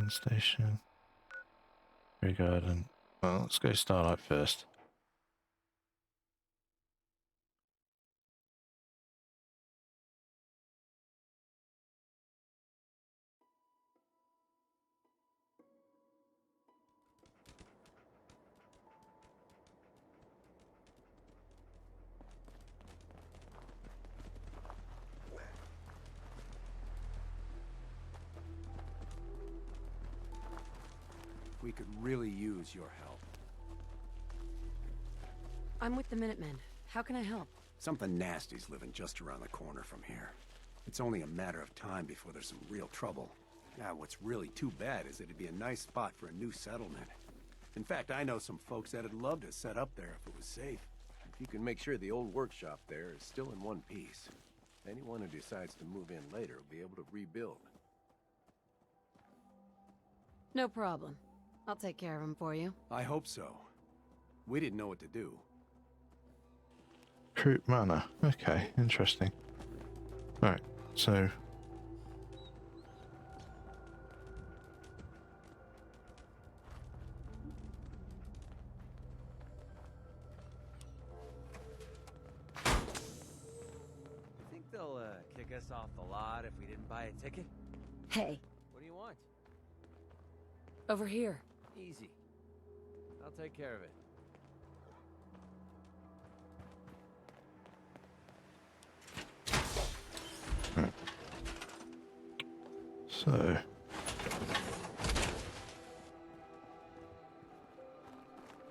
Station. Greyguard and. Well, let's go Starlight first. We could really use your help. I'm with the Minutemen. How can I help? Something nasty's living just around the corner from here. It's only a matter of time before there's some real trouble. Now, what's really too bad is that it'd be a nice spot for a new settlement. In fact, I know some folks that'd love to set up there if it was safe. If you can make sure the old workshop there is still in one piece, anyone who decides to move in later will be able to rebuild. No problem. I'll take care of him for you. I hope so. We didn't know what to do. Troop Manor. Okay, interesting. Right, so. You think they'll kick us off the lot if we didn't buy a ticket? Hey. What do you want? Over here. Easy. I'll take care of it. Right. So.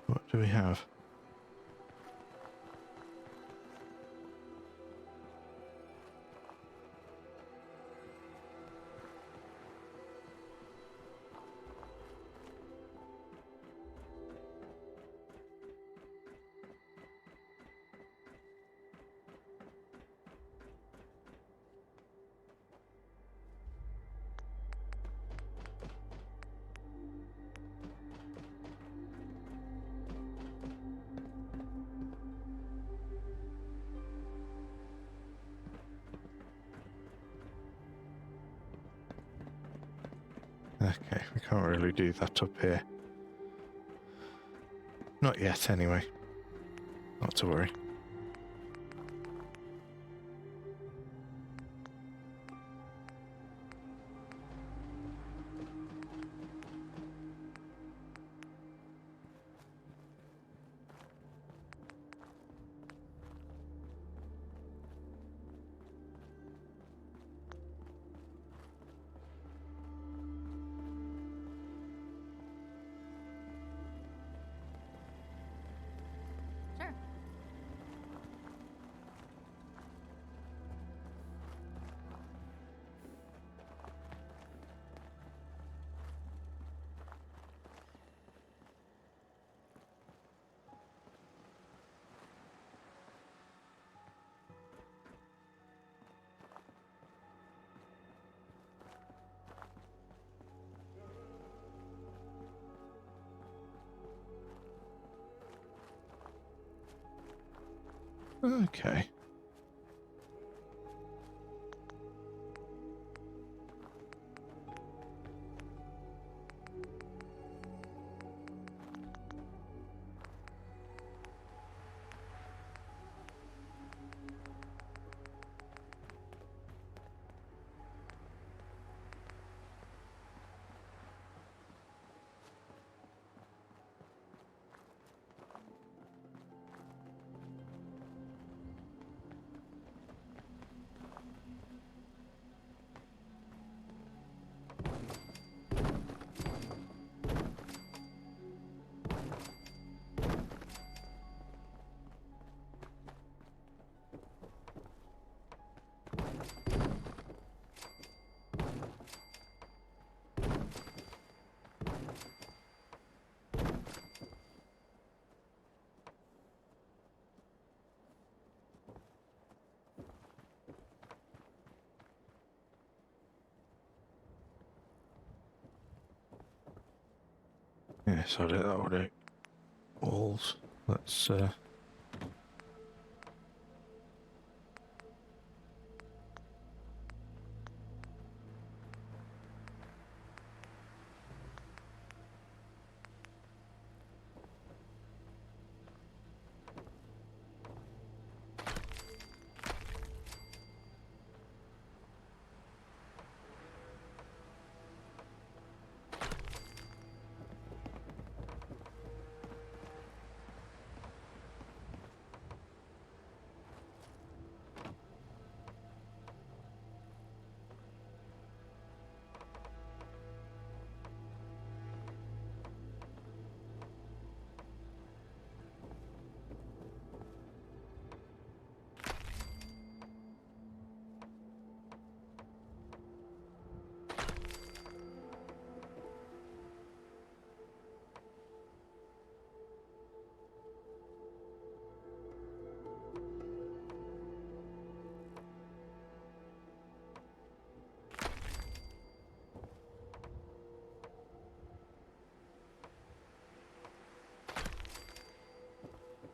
What do we have? Okay, we can't really do that up here. Not yet, anyway. Not to worry. Sure. Okay. Yeah, so that will do. walls. Let's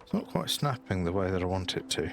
It's not quite snapping the way that I want it to.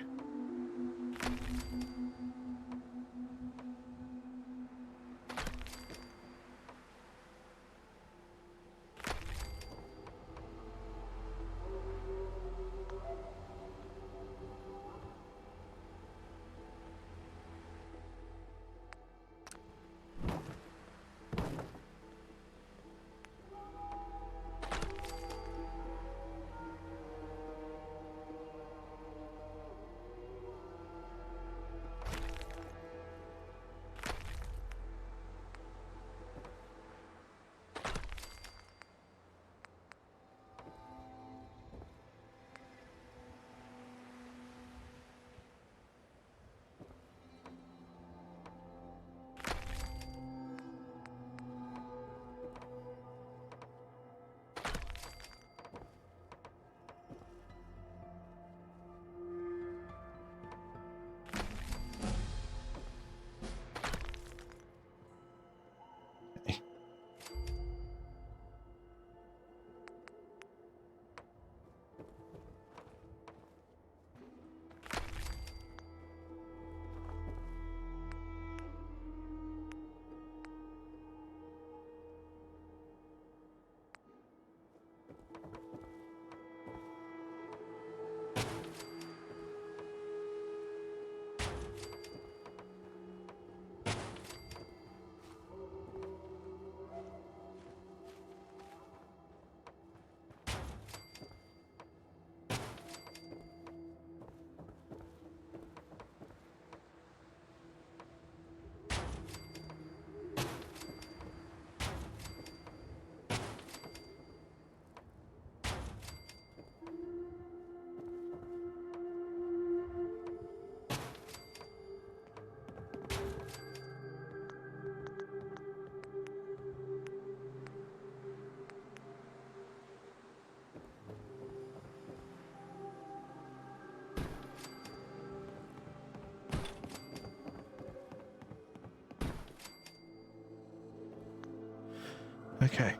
Okay.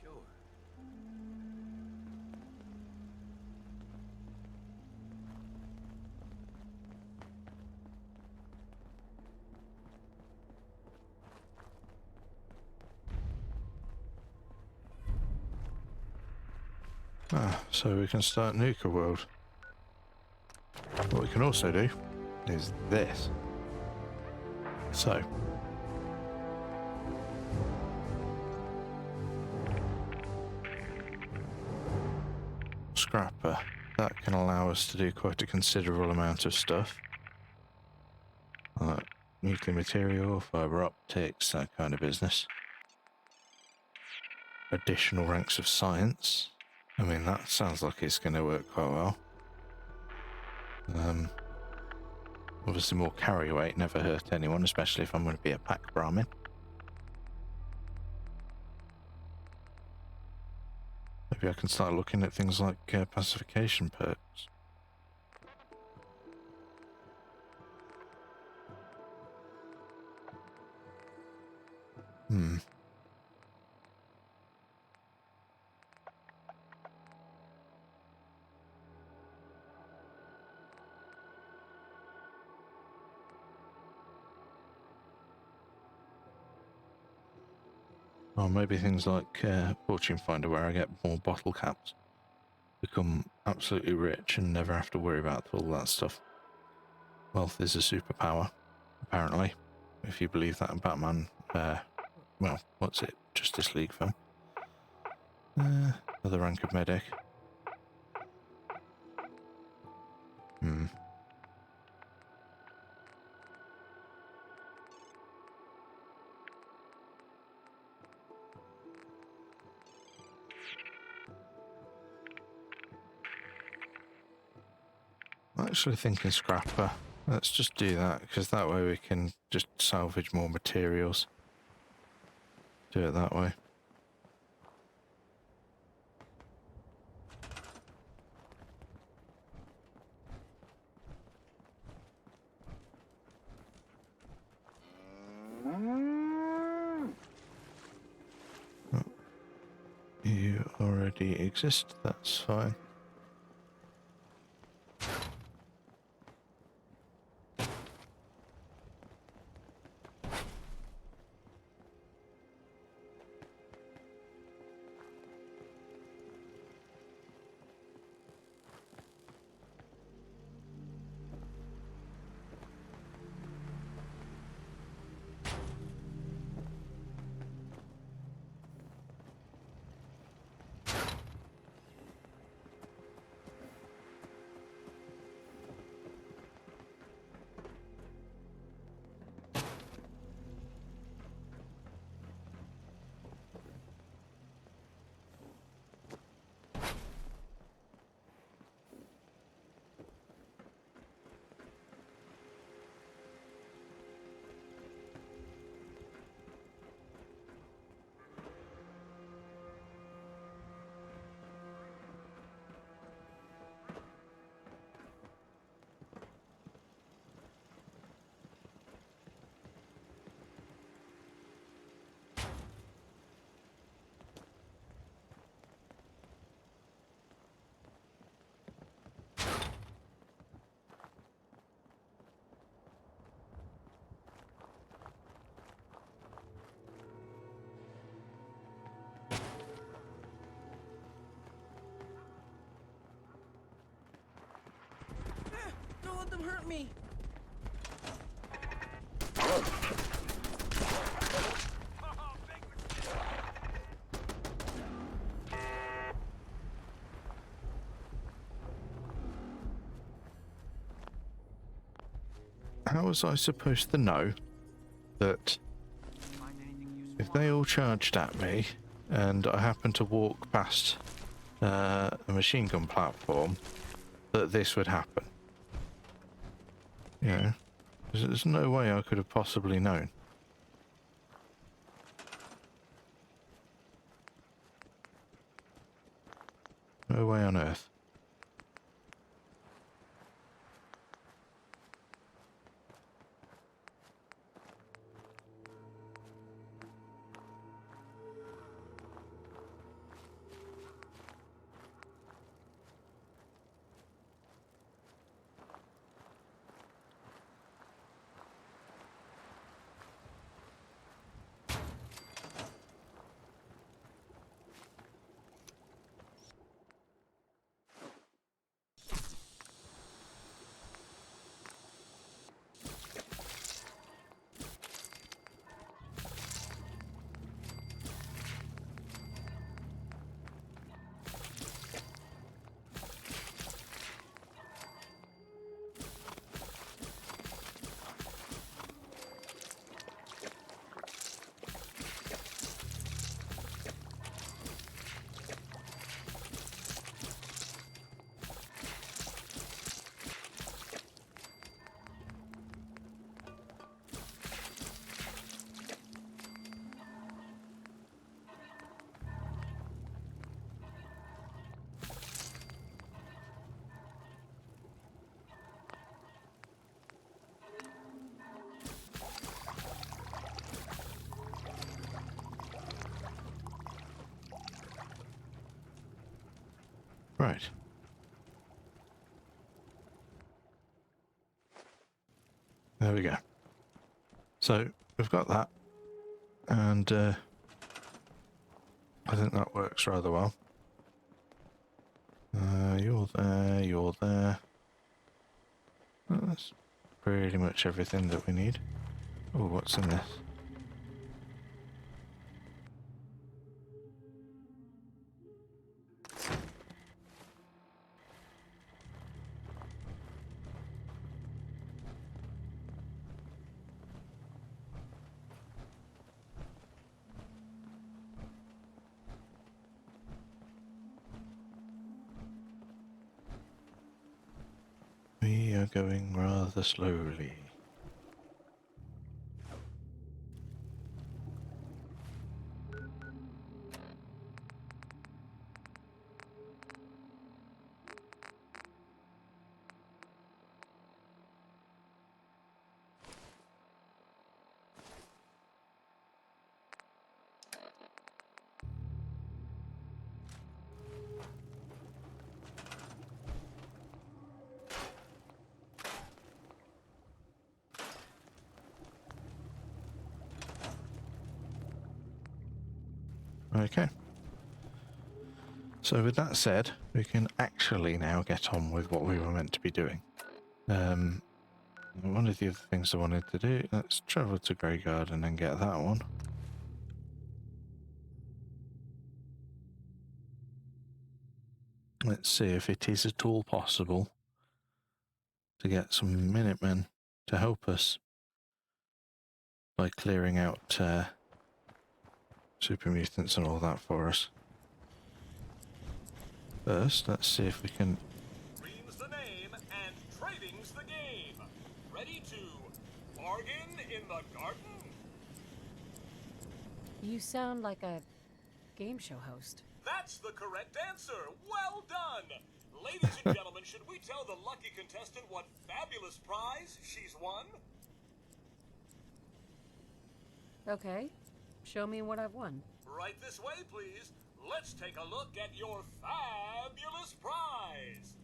Sure. Ah, so we can start Nuka World. What we can also do is this. So. Scrapper. That can allow us to do quite a considerable amount of stuff. Like nuclear material, fiber optics, that kind of business. Additional ranks of science. I mean, that sounds like it's going to work quite well. Obviously more carry weight never hurt anyone, especially if I'm going to be a pack Brahmin. Maybe I can start looking at things like pacification perks. Or maybe things like Fortune Finder, where I get more bottle caps. Become absolutely rich and never have to worry about all that stuff. Wealth is a superpower, apparently, if you believe that in Batman. Well, what's it? Justice League film. Other rank of medic. I'm actually thinking scrapper. Let's just do that, because that way we can just salvage more materials. Do it that way. Oh, you already exist, that's fine. Don't let them hurt me! How was I supposed to know that if they all charged at me and I happened to walk past a machine gun platform, that this would happen? You know, there's no way I could have possibly known. No way on earth. Right. There we go. So we've got that, and I think that works rather well. You're there, you're there. Well, that's pretty much everything that we need. Oh, what's in this? We are going rather slowly. Okay. So with that said, we can actually now get on with what we were meant to be doing. One of the other things I wanted to do, let's travel to Grey Garden and get that one. Let's see if it is at all possible to get some Minutemen to help us by clearing out super mutants and all that for us. First, let's see if we can... Dream's the name and trading's the game. Ready to bargain in the garden? You sound like a game show host. That's the correct answer. Well done. Ladies and gentlemen, should we tell the lucky contestant what fabulous prize she's won? Okay. Show me what I've won. Right this way, please. Let's take a look at your fabulous prize.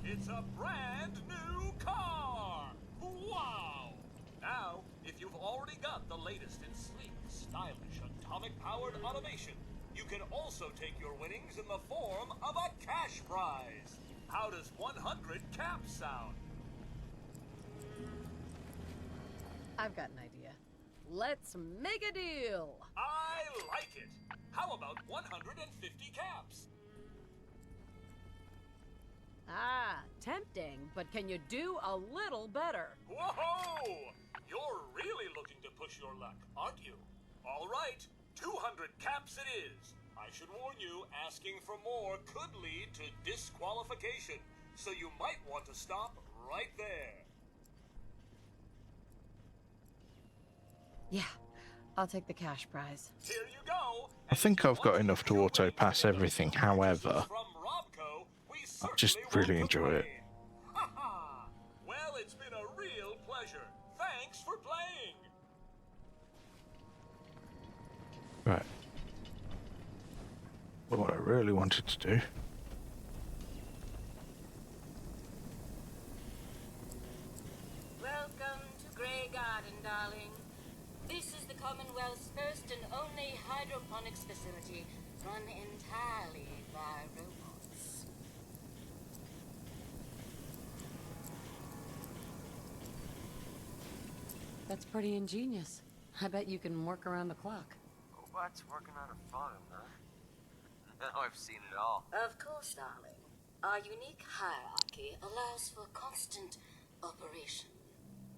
It's a brand new car! Wow! Now, if you've already got the latest in sleek, stylish, atomic-powered automation, you can also take your winnings in the form of a cash prize. How does 100 caps sound? I've got an idea. Let's make a deal! I like it! How about 150 caps? Ah, tempting, but can you do a little better? Whoa! You're really looking to push your luck, aren't you? All right, 200 caps it is. I should warn you, asking for more could lead to disqualification, so you might want to stop right there. Yeah, I'll take the cash prize. Here you go. I think I've got enough to auto-pass everything, however, I just really enjoy it. Well, it's been a real pleasure. Thanks for playing. Right. Well, what I really wanted to do... Welcome to Grey Garden, darling. This is the Commonwealth's first and only hydroponics facility run entirely by robots. That's pretty ingenious. I bet you can work around the clock. Robots working on a farm, huh? Now I've seen it all. Of course, darling. Our unique hierarchy allows for constant operation.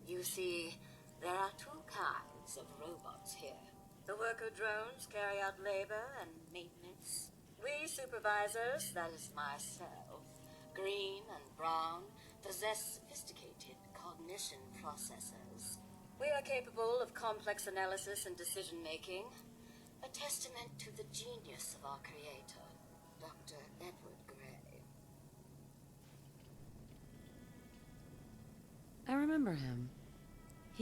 You see, there are two kinds of robots here. The worker drones carry out labor and maintenance. We supervisors, that is myself, green and brown, possess sophisticated cognition processors. We are capable of complex analysis and decision-making, a testament to the genius of our creator, Dr. Edward Grey. I remember him.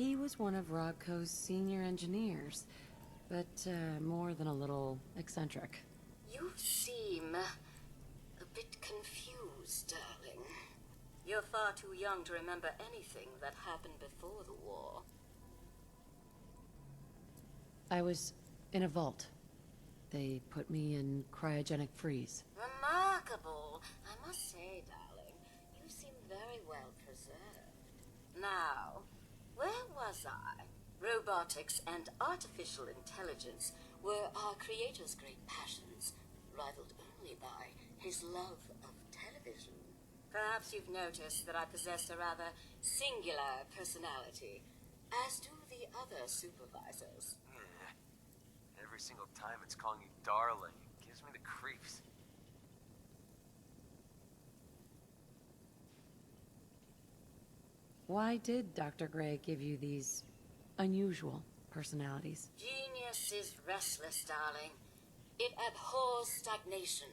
He was one of Rodco's senior engineers, but more than a little eccentric. You seem a bit confused, darling. You're far too young to remember anything that happened before the war. I was in a vault. They put me in cryogenic freeze. Remarkable. I must say, darling, you seem very well preserved. Now, where was I? Robotics and artificial intelligence were our creator's great passions, rivaled only by his love of television. Perhaps you've noticed that I possessed a rather singular personality, as do the other supervisors. Every single time it's calling you darling. It gives me the creeps. Why did Dr. Gray give you these unusual personalities? Genius is restless, darling. It abhors stagnation.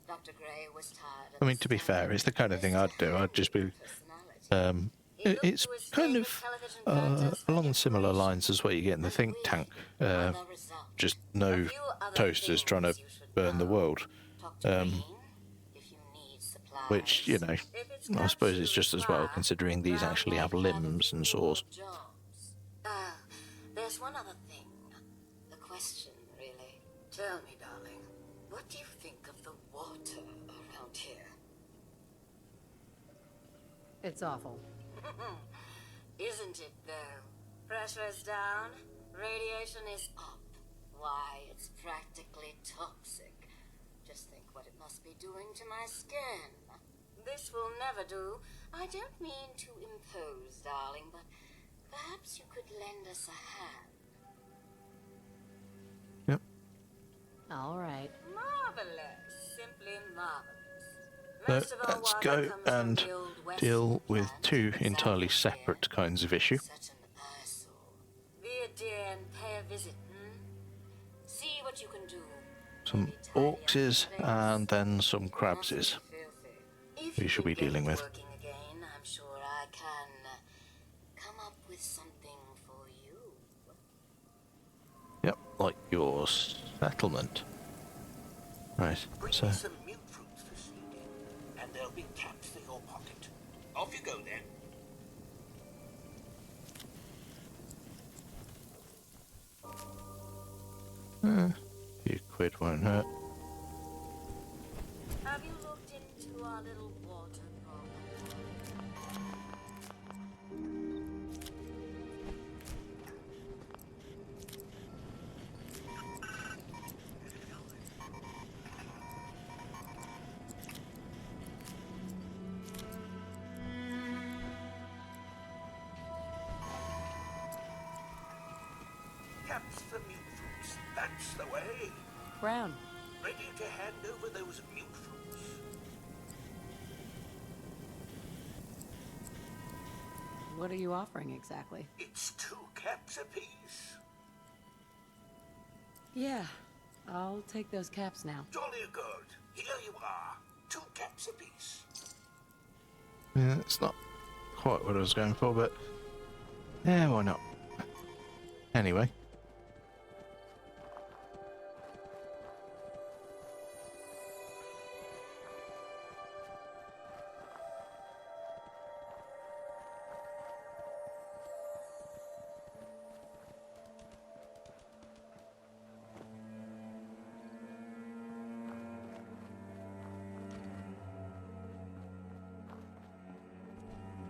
Dr. Gray was tired of I mean, to be fair, it's the kind of thing I'd do. I'd just be... it's kind of along similar lines as what you get in the think tank. Just no toasters trying to burn the world. Which, you know, I suppose it's just as well, considering these actually have limbs and saws. There's one other thing. A question, really. Tell me, darling, what do you think of the water around here? It's awful. Isn't it, though? Pressure's down, radiation is up. Why, it's practically toxic. Just think what it must be doing to my skin. This will never do. I don't mean to impose, darling, but perhaps you could lend us a hand. Yep. All right. Marvelous. Simply marvelous. So let's go and deal with two entirely separate kinds of issue. Be a dear and pay a visit, See what you can do. Some orcses and then some crabses we should be dealing with. Again, I'm sure I can come up with something for you. Yep, like your settlement. Right, so... some mute fruits for seeding, and there'll be caps for your pocket. Off you go, then. A few quid won't hurt. Have you looked into our little water problem? Caps for mute fruits, that's the way. Brown. Ready to hand over those mute fruits. What are you offering exactly? It's 2 caps apiece. Yeah, I'll take those caps now. Jolly good. Here you are. 2 caps apiece. Yeah, it's not quite what I was going for, but yeah, why not? Anyway.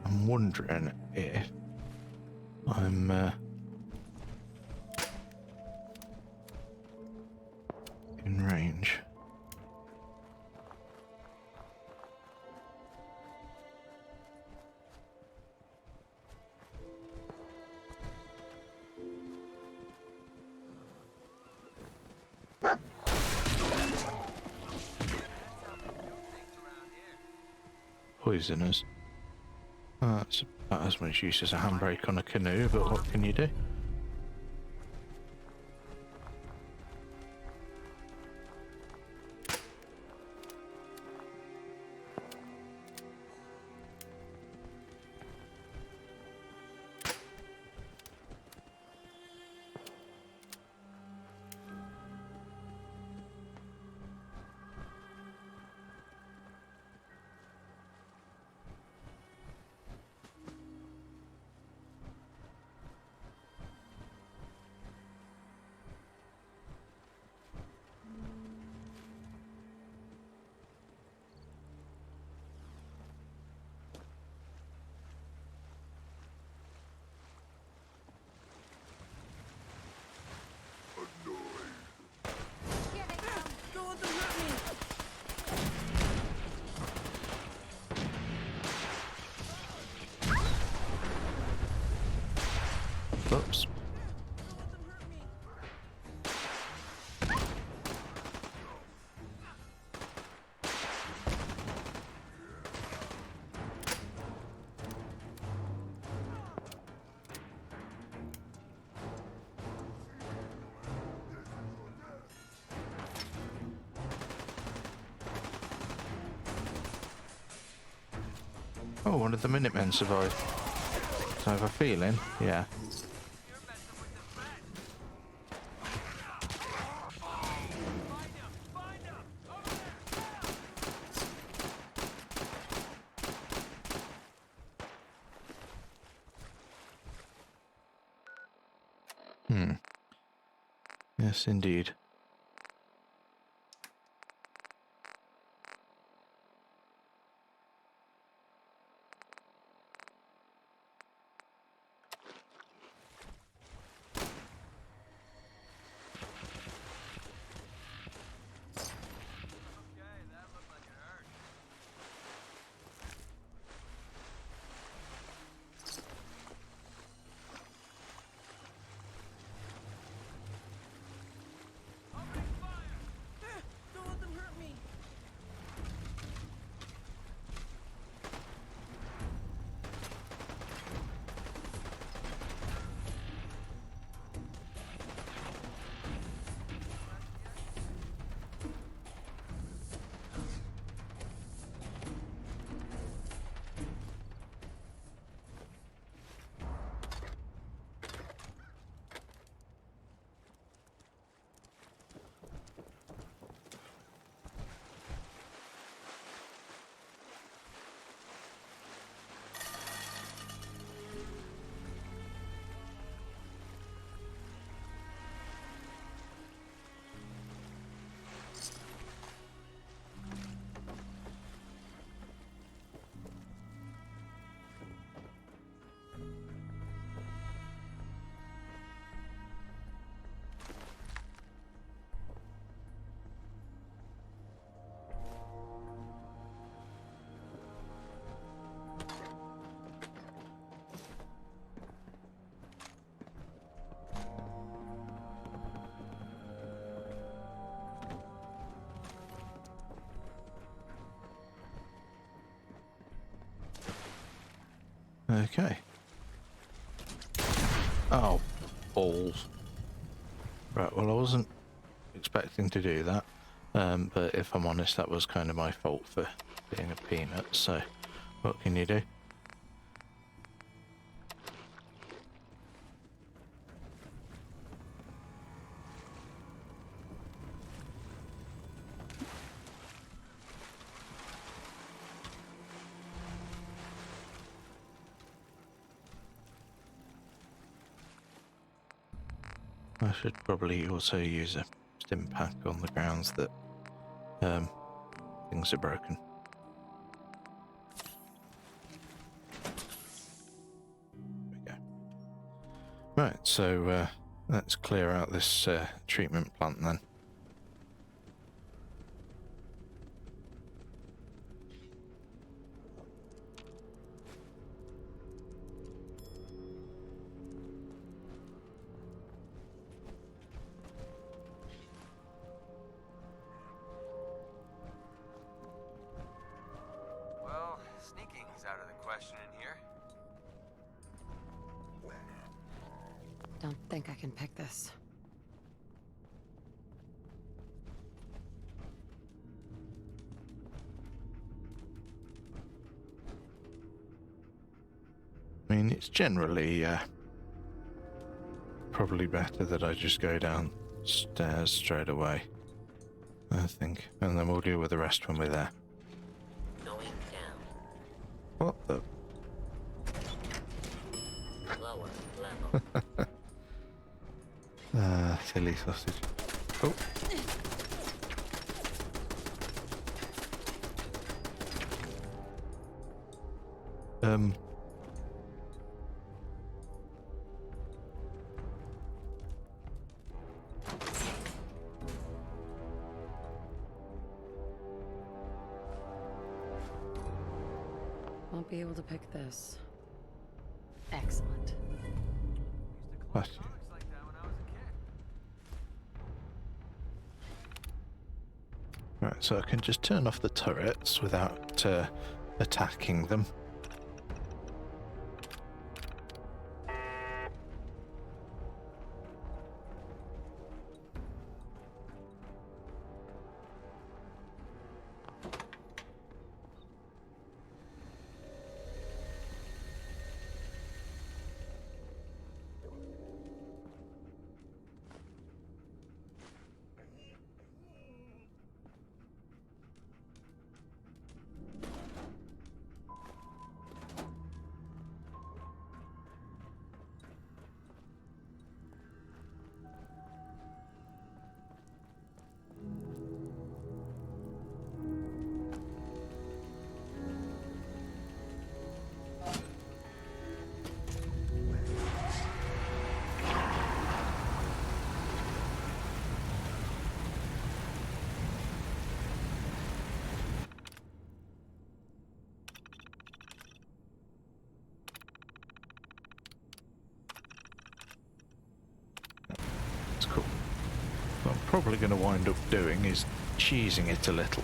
I'm wondering if I'm in range. Poisoners. That's about as much use as a handbrake on a canoe, but what can you do? let them hurt me! Oops. Oh, one of the Minutemen survived. So I have a feeling, yeah. Yes, indeed. Don't let them hurt me! Okay. Oh, balls. Right, well I wasn't expecting to do that, but if I'm honest, that was kind of my fault for being a peanut, so what can you do? I should probably also use a stim pack on the grounds that things are broken. There we go. Right, so let's clear out this treatment plant then. Well, sneaking's out of the question in here. Don't think I can pick this. I mean, it's generally probably better that I just go downstairs straight away, I think, and then we'll deal with the rest when we're there. Going down. What the? Lower level. Silly sausage. Oh. Won't be able to pick this. Excellent. Bless you. Right, so I can just turn off the turrets without attacking them. That's cool. What I'm probably going to wind up doing is cheesing it a little.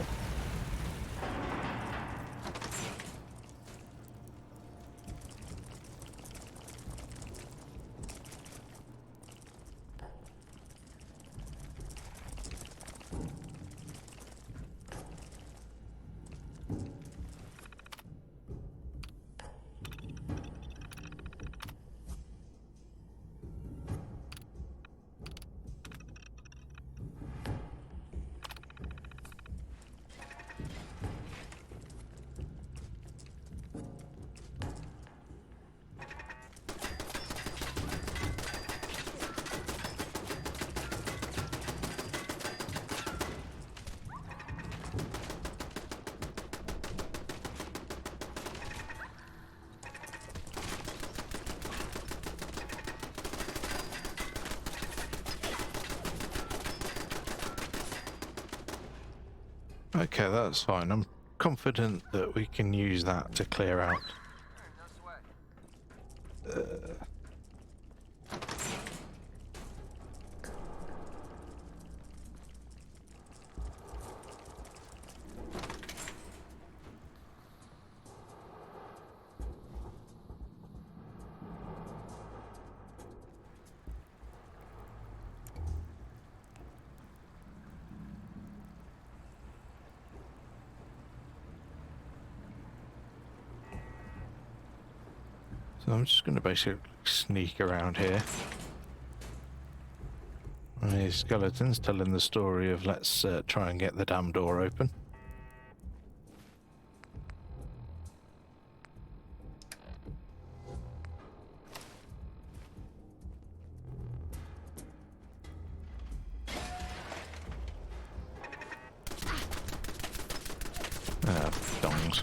Okay, that's fine. I'm confident that we can use that to clear out. So I'm just going to basically sneak around here. These skeletons telling the story of let's try and get the damn door open. Dongs.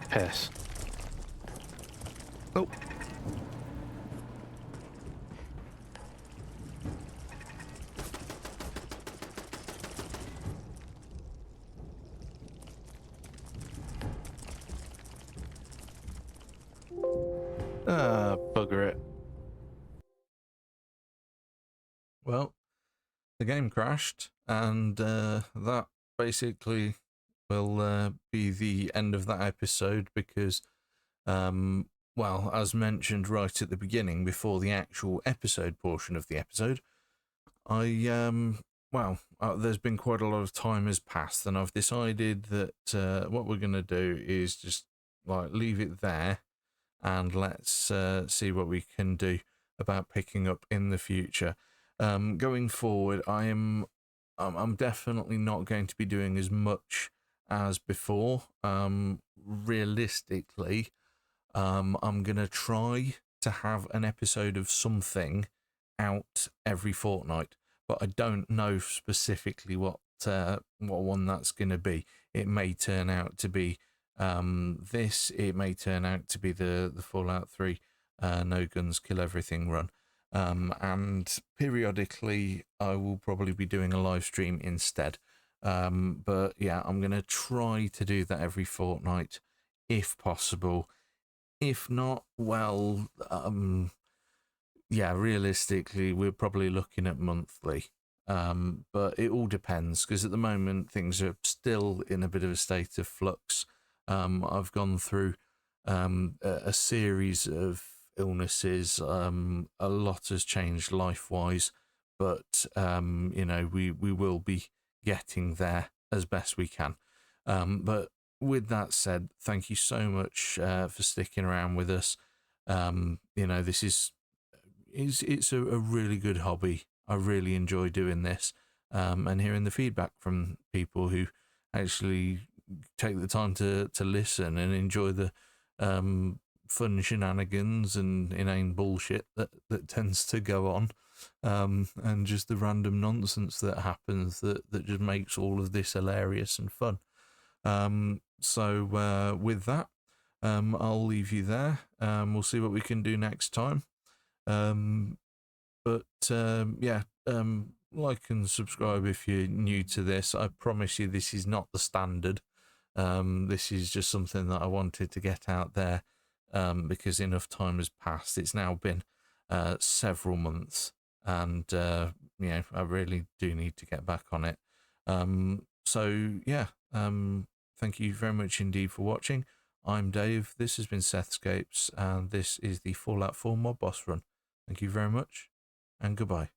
Piss. Oh. Bugger it. Well, the game crashed, and that basically will be the end of that episode because, well, as mentioned right at the beginning, before the actual episode portion of the episode, there's been quite a lot of time has passed, and I've decided that what we're going to do is just leave it there, and let's see what we can do about picking up in the future. Going forward, I'm definitely not going to be doing as much as before. Realistically, I'm gonna try to have an episode of something out every fortnight, but I don't know specifically what one that's gonna be. It may turn out to be This, it may turn out to be the Fallout 3 no guns kill everything run, and periodically I will probably be doing a live stream instead. But yeah, I'm going to try to do that every fortnight if possible. If not, well, yeah, realistically we're probably looking at monthly. But it all depends, because at the moment things are still in a bit of a state of flux. I've gone through a series of illnesses. A lot has changed life-wise, but you know, we will be getting there as best we can. But with that said, thank you so much for sticking around with us. You know, this it's a really good hobby. I really enjoy doing this, and hearing the feedback from people who actually take the time to listen and enjoy the fun shenanigans and inane bullshit that tends to go on, and just the random nonsense that happens that just makes all of this hilarious and fun. So with that, I'll leave you there. We'll see what we can do next time. But yeah, like and subscribe if you're new to this. I promise you this is not the standard. This is just something that I wanted to get out there, because enough time has passed. It's now been several months, and you know, I really do need to get back on it. So yeah, thank you very much indeed for watching. I'm Dave, this has been Sethscapes, and this is the Fallout 4 Mob Boss Run. Thank you very much, and goodbye.